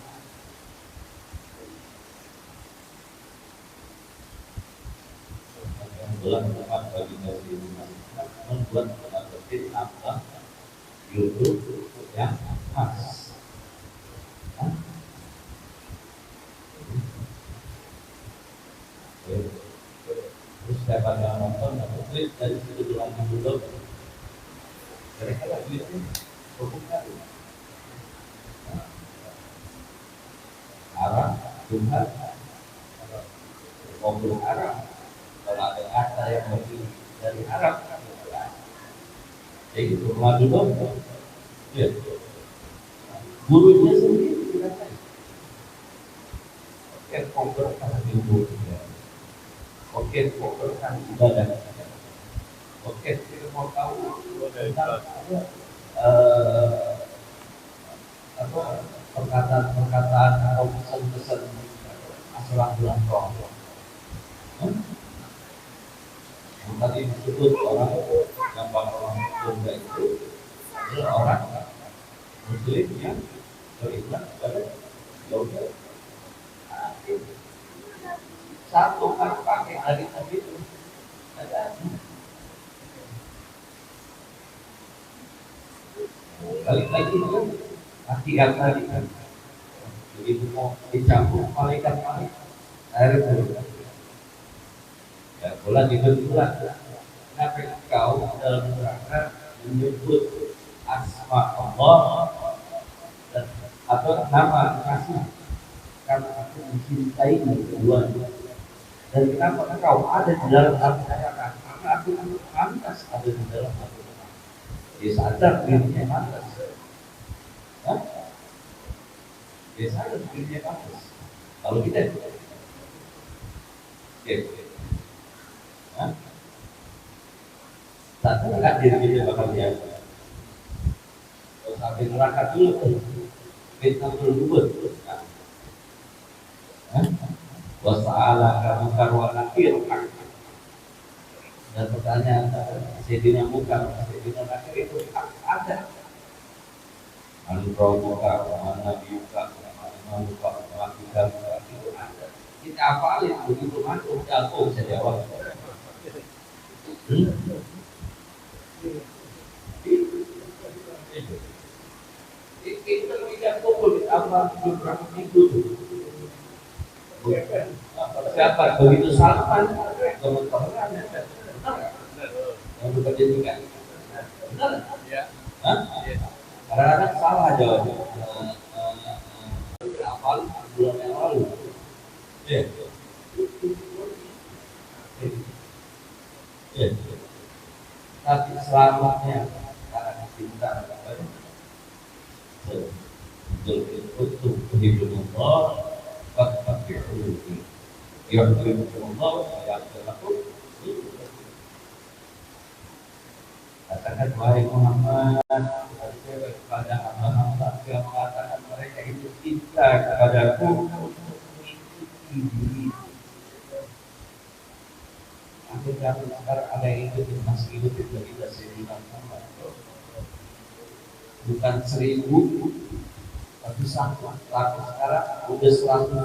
Speaker 3: Bulan tepat bagi Rasul membuat penerbit apa YouTube yang khas. Terus saya pada nonton atau klik dari situ bilang dulu mereka lagi itu bukan Arab Tuhan mobil Arab kalau ada kata yang lebih dari Arab jadi itu maju dong ya gurunya sendiri dikatakan oke komputer ilmu oke kan ibadah. Oke, kita mau tahu tentang apa perkataan atau pesan-pesan asal bulan Ramadan. Yang tadi disebut orang gampang orang Sunda itu adalah orang Muslim yang beriman kepada Yahudi. Satu kan pakai hari itu ada balik lagi itu hakikat tadi kan. Begitu mau dicampur malaikat air turun. Ya, bulan itu bulan. Kenapa kau dalam neraka menyebut asma Allah dan atau nama kasih karena aku mencintai keduanya. Dan kenapa engkau ada di dalam hati saya? Karena aku pantas ada di dalam hati. Dia sadar dirinya pantas. Hah? Dia sadar dirinya pantas. Kalau kita, sadar nggak diri kita bakal biasa? Kalau sampai neraka dulu, kita dulu. Wasa'ala Mukar wa Nakir. Dan pertanyaan Sayyidina Mukar, Sayyidina Nakir itu ada. Al-Rabuka, Al-Nabiyuka, Al-Maluka, Al-Maluka, itu ada. Kita hafalin begitu masuk jago bisa jawab. Kita tidak kumpul di awal beberapa minggu. Siapa begitu salaman teman-teman yang bekerja juga benar ya. Kadang-kadang salah jawabnya berapa bulan yang lalu tapi selamatnya karena cinta untuk hidup Allah katakan wahai Muhammad kepada hamba-hamba yang mengatakan mereka itu cinta kepadaku akhirnya sekarang ada yang ikut masih ikut dari Sayyidina Muhammad bukan 1000 tapi satu sekarang udah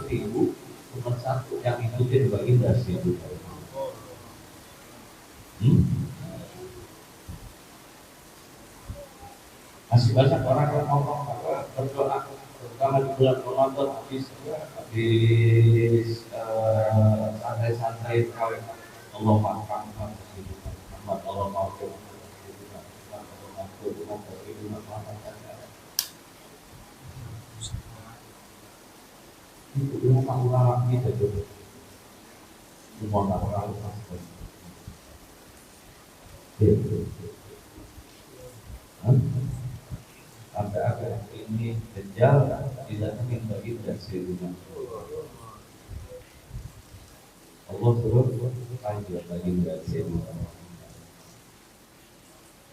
Speaker 3: 100.000 cuma satu yang ikutin baginda itu. Masih banyak orang yang ngomong berdoa terutama di bulan Ramadan habis santai-santai Allah maafkan Muhammad Allah maafkan itu ulama kita juga semua tak pernah pasti. Sampai akhir ini Dajjal tidak ingin bagi dan Sayyidina Allah suruh panggil bagi dan Sayyidina.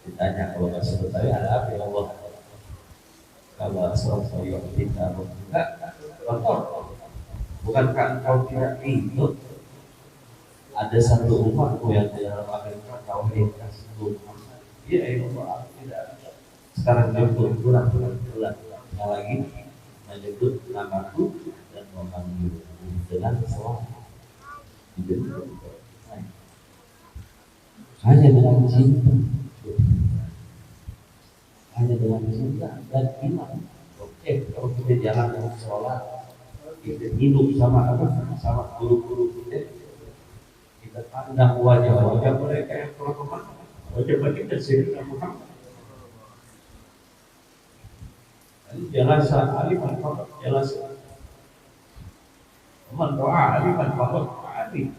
Speaker 3: Ditanya kalau masih bertanya ada apa ya Allah? Kalau asal yang kita enggak bukankah engkau tidak ikut ada satu umatku yang di dalam Amerika kau nikah sebelum iya Allah tidak sekarang jemput bulan yang lagi menyebut namaku dan memanggil dengan selamat hanya dengan cinta dan iman. Oke, kalau kita jalan dengan sholat kita hidup sama guru-guru kita pandang wajah mereka yang telah wajah kita Sayyidina Muhammad jalasa aliman faqat jalasa man doa aliman faqat ali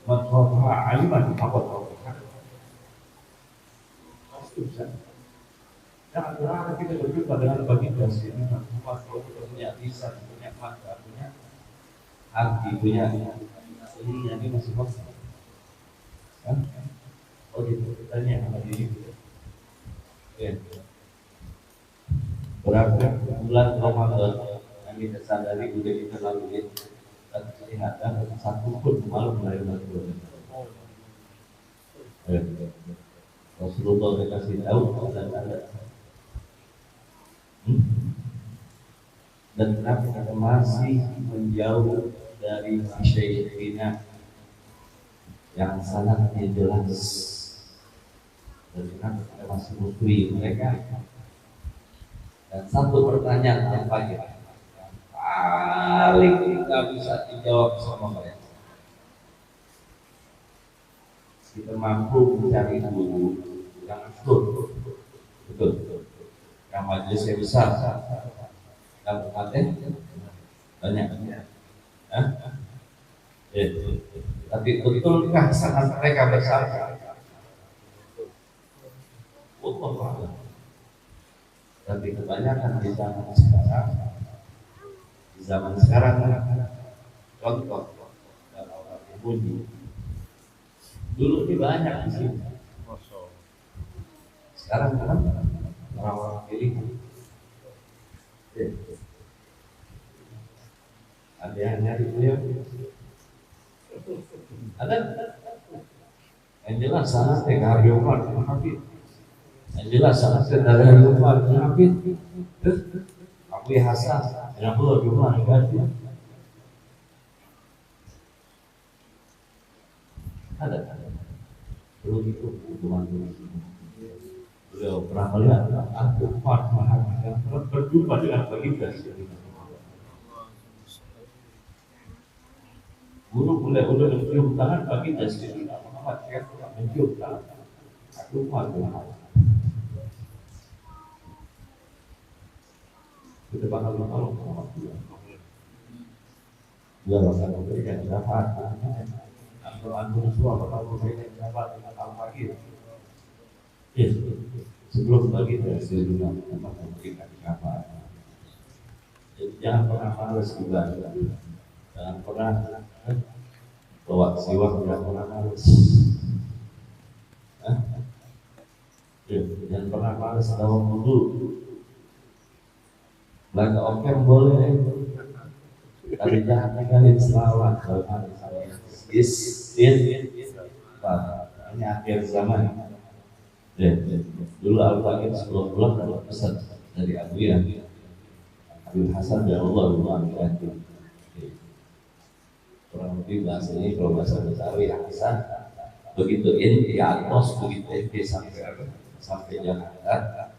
Speaker 3: man doa aliman faqat jangan berharap kita berjumpa dengan baginda Sayyidina Muhammad kalau kita punya lisan, punya mata, punya hati, punya ini masih kosong kan? Oh gitu, tanya sama diri kita berapa bulan Ramadan yang kita sadari udah kita lalui dan kelihatan satu pun malam melahirkan bulan Rasulullah sudah kasih tahu dan ada dan kenapa kita masih menjauh dari syi'rina yang sangatnya jelas dan kenapa kita masih Musri mereka. Dan satu pertanyaan yang paling nggak bisa dijawab sama mereka. Kita mampu mencari guru yang betul, yang majelisnya besar, yang berkata banyak. Tapi betulkah sangat mereka bersama? Tapi kebanyakan di zaman sekarang, contoh dalam orang bunyi dulu ini banyak di sini. Sekarang kan orang-orang pilih. Ada yang nyari beliau. Ada yang jelas sangat Habib Umar bin Habib. Yang jelas sangat dari Habib Umar bin Habib. Abu Hasan yang Habib Umar bin Habib. Ada. Belum itu hubungan beliau pernah melihat Habib Umar bin Habib yang pernah berjumpa dengan baginda. Guru boleh mencium tangan bagi dasar Muhammad saya mencium tangan. Aku malu. Kita bakal malu sama dia. Dia akan memberikan dapat. Antum semua bakal memberikan dapat dengan pagi. Sebelum bagi dasar dunia akan memberikan dapat. Jadi jangan pernah malas ibadah. Jangan pernah bawa siwak tidak pernah males. Jangan pernah males dalam wudu. Belanja okem boleh. Tapi jangan tinggalin selawat. Ini akhir zaman. Dulu Al-Baqir 10 bulan dapat pesan dari Abu Hasan dan Allah berkati. Kurang lebih bahasanya kalau bahasa Betawi Hasan begitu ini ya atos begitu ini sampai Jakarta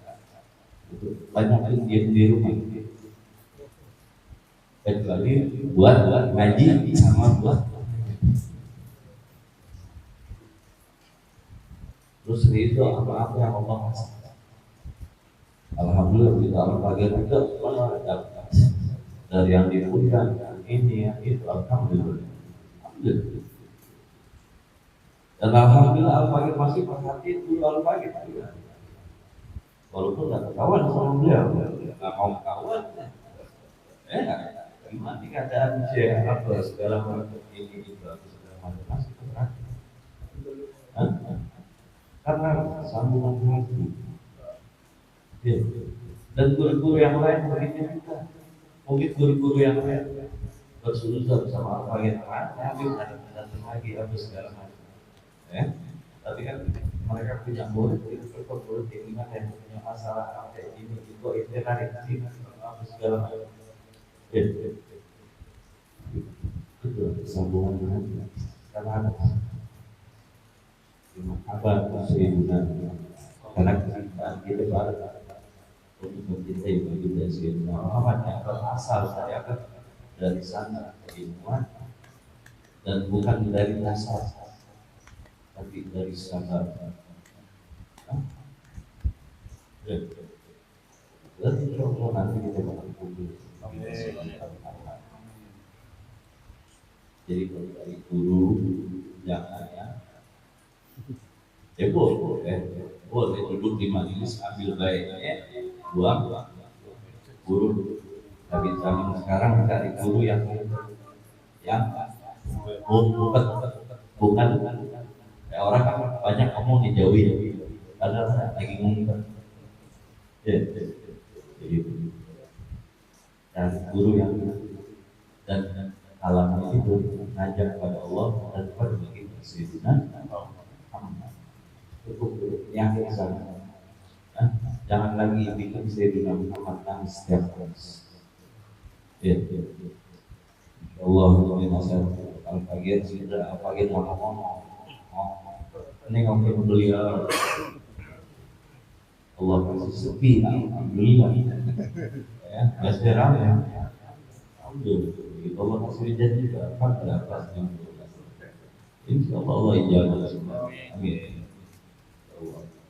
Speaker 3: itu banyak yang di rumah kecuali buat ngaji sama buat terus itu apa yang Allah kasih. Alhamdulillah kita bagian itu dari yang dipunyai ini yang itu alhamdulillah. Dan alhamdulillah Al-Faqih masih perhatian dulu Al-Faqih. Walaupun nggak ketahuan sama beliau, nggak mau ketahuan. Gimana keadaan dia apa segala macam ini itu segala macam masih perhatian. Karena sambungan hati. Dan guru-guru yang lain begitu juga. Mungkin guru-guru yang lain bersulusan sama Al-Faqih Habib ada lagi apa segala macam. Tapi kan mereka punya murid itu berkumpul di lima yang punya masalah kayak ini itu tarik sini apa segala macam. Itu sambungan dengan karena apa Sayyidina karena kita baru untuk mencintai baginda Sayyidina Muhammad yang berasal dari sana keilmuan dan bukan dari nasab tapi dari sabar. Dan insyaallah nanti kita bakal kumpul. Jadi kalau dari guru jangan boleh duduk di majelis ambil baiknya buang guru. Tapi zaman sekarang cari guru yang bukan ya orang kan banyak ngomong dijauhi padahal lagi ngomong dan guru yang dan alam itu ngajak kepada Allah dan kepada baginda Sayyidina Muhammad cukup yang sana. Jangan lagi bikin Sayyidina Muhammad nangis setiap hari. Allah Al-Faqih sudah Al-Faqih ngomong ini ngomong beliau Allah kasih sepi, alhamdulillah. Ya, masih ramai. Alhamdulillah. Allah kasih rezeki juga, pada pasnya. Insya Allah Allah ijabah semua. Amin.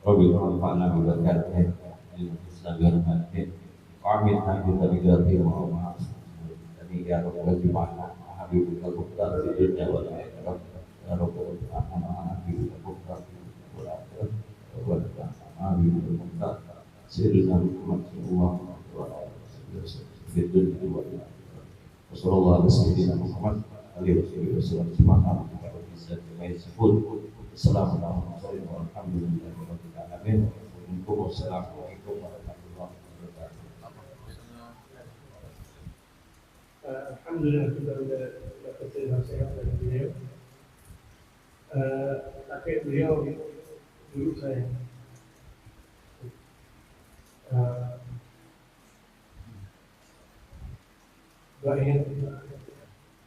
Speaker 3: Rabbil manfa'na bi barakatihi Islam barakatihi. Amin. Amin. Tabi'ati wa ma'as. Amin ya rabbal alamin. Habibul Mukhtar fi dunya wal akhirah. Ya rabbal alamin. Habibul Mukhtar wal akhirah. Wa habibul Mukhtar sayyidina Muhammad sallallahu alaihi wasallam fi dunya wal akhirah. Wassallallahu ala sayyidina Muhammad alaihi wasallam. Subhanallahi wa bihamdihi. Assalamualaikum warahmatullahi wabarakatuh. Assalamualaikum warahmatullahi wabarakatuh.
Speaker 1: Alhamdulillah kita sudah dapat nasihat dari beliau. Kakek beliau dulu saya. Doain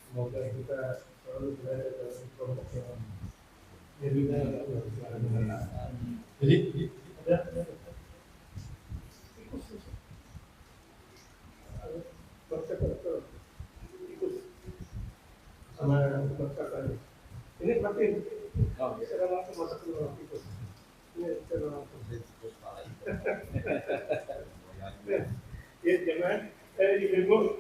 Speaker 1: semoga kita selalu berada dalam kelompok yang jadi ada sama berkata ini makin saya langsung masuk ke dalam tikus ini saya langsung ya jangan ibu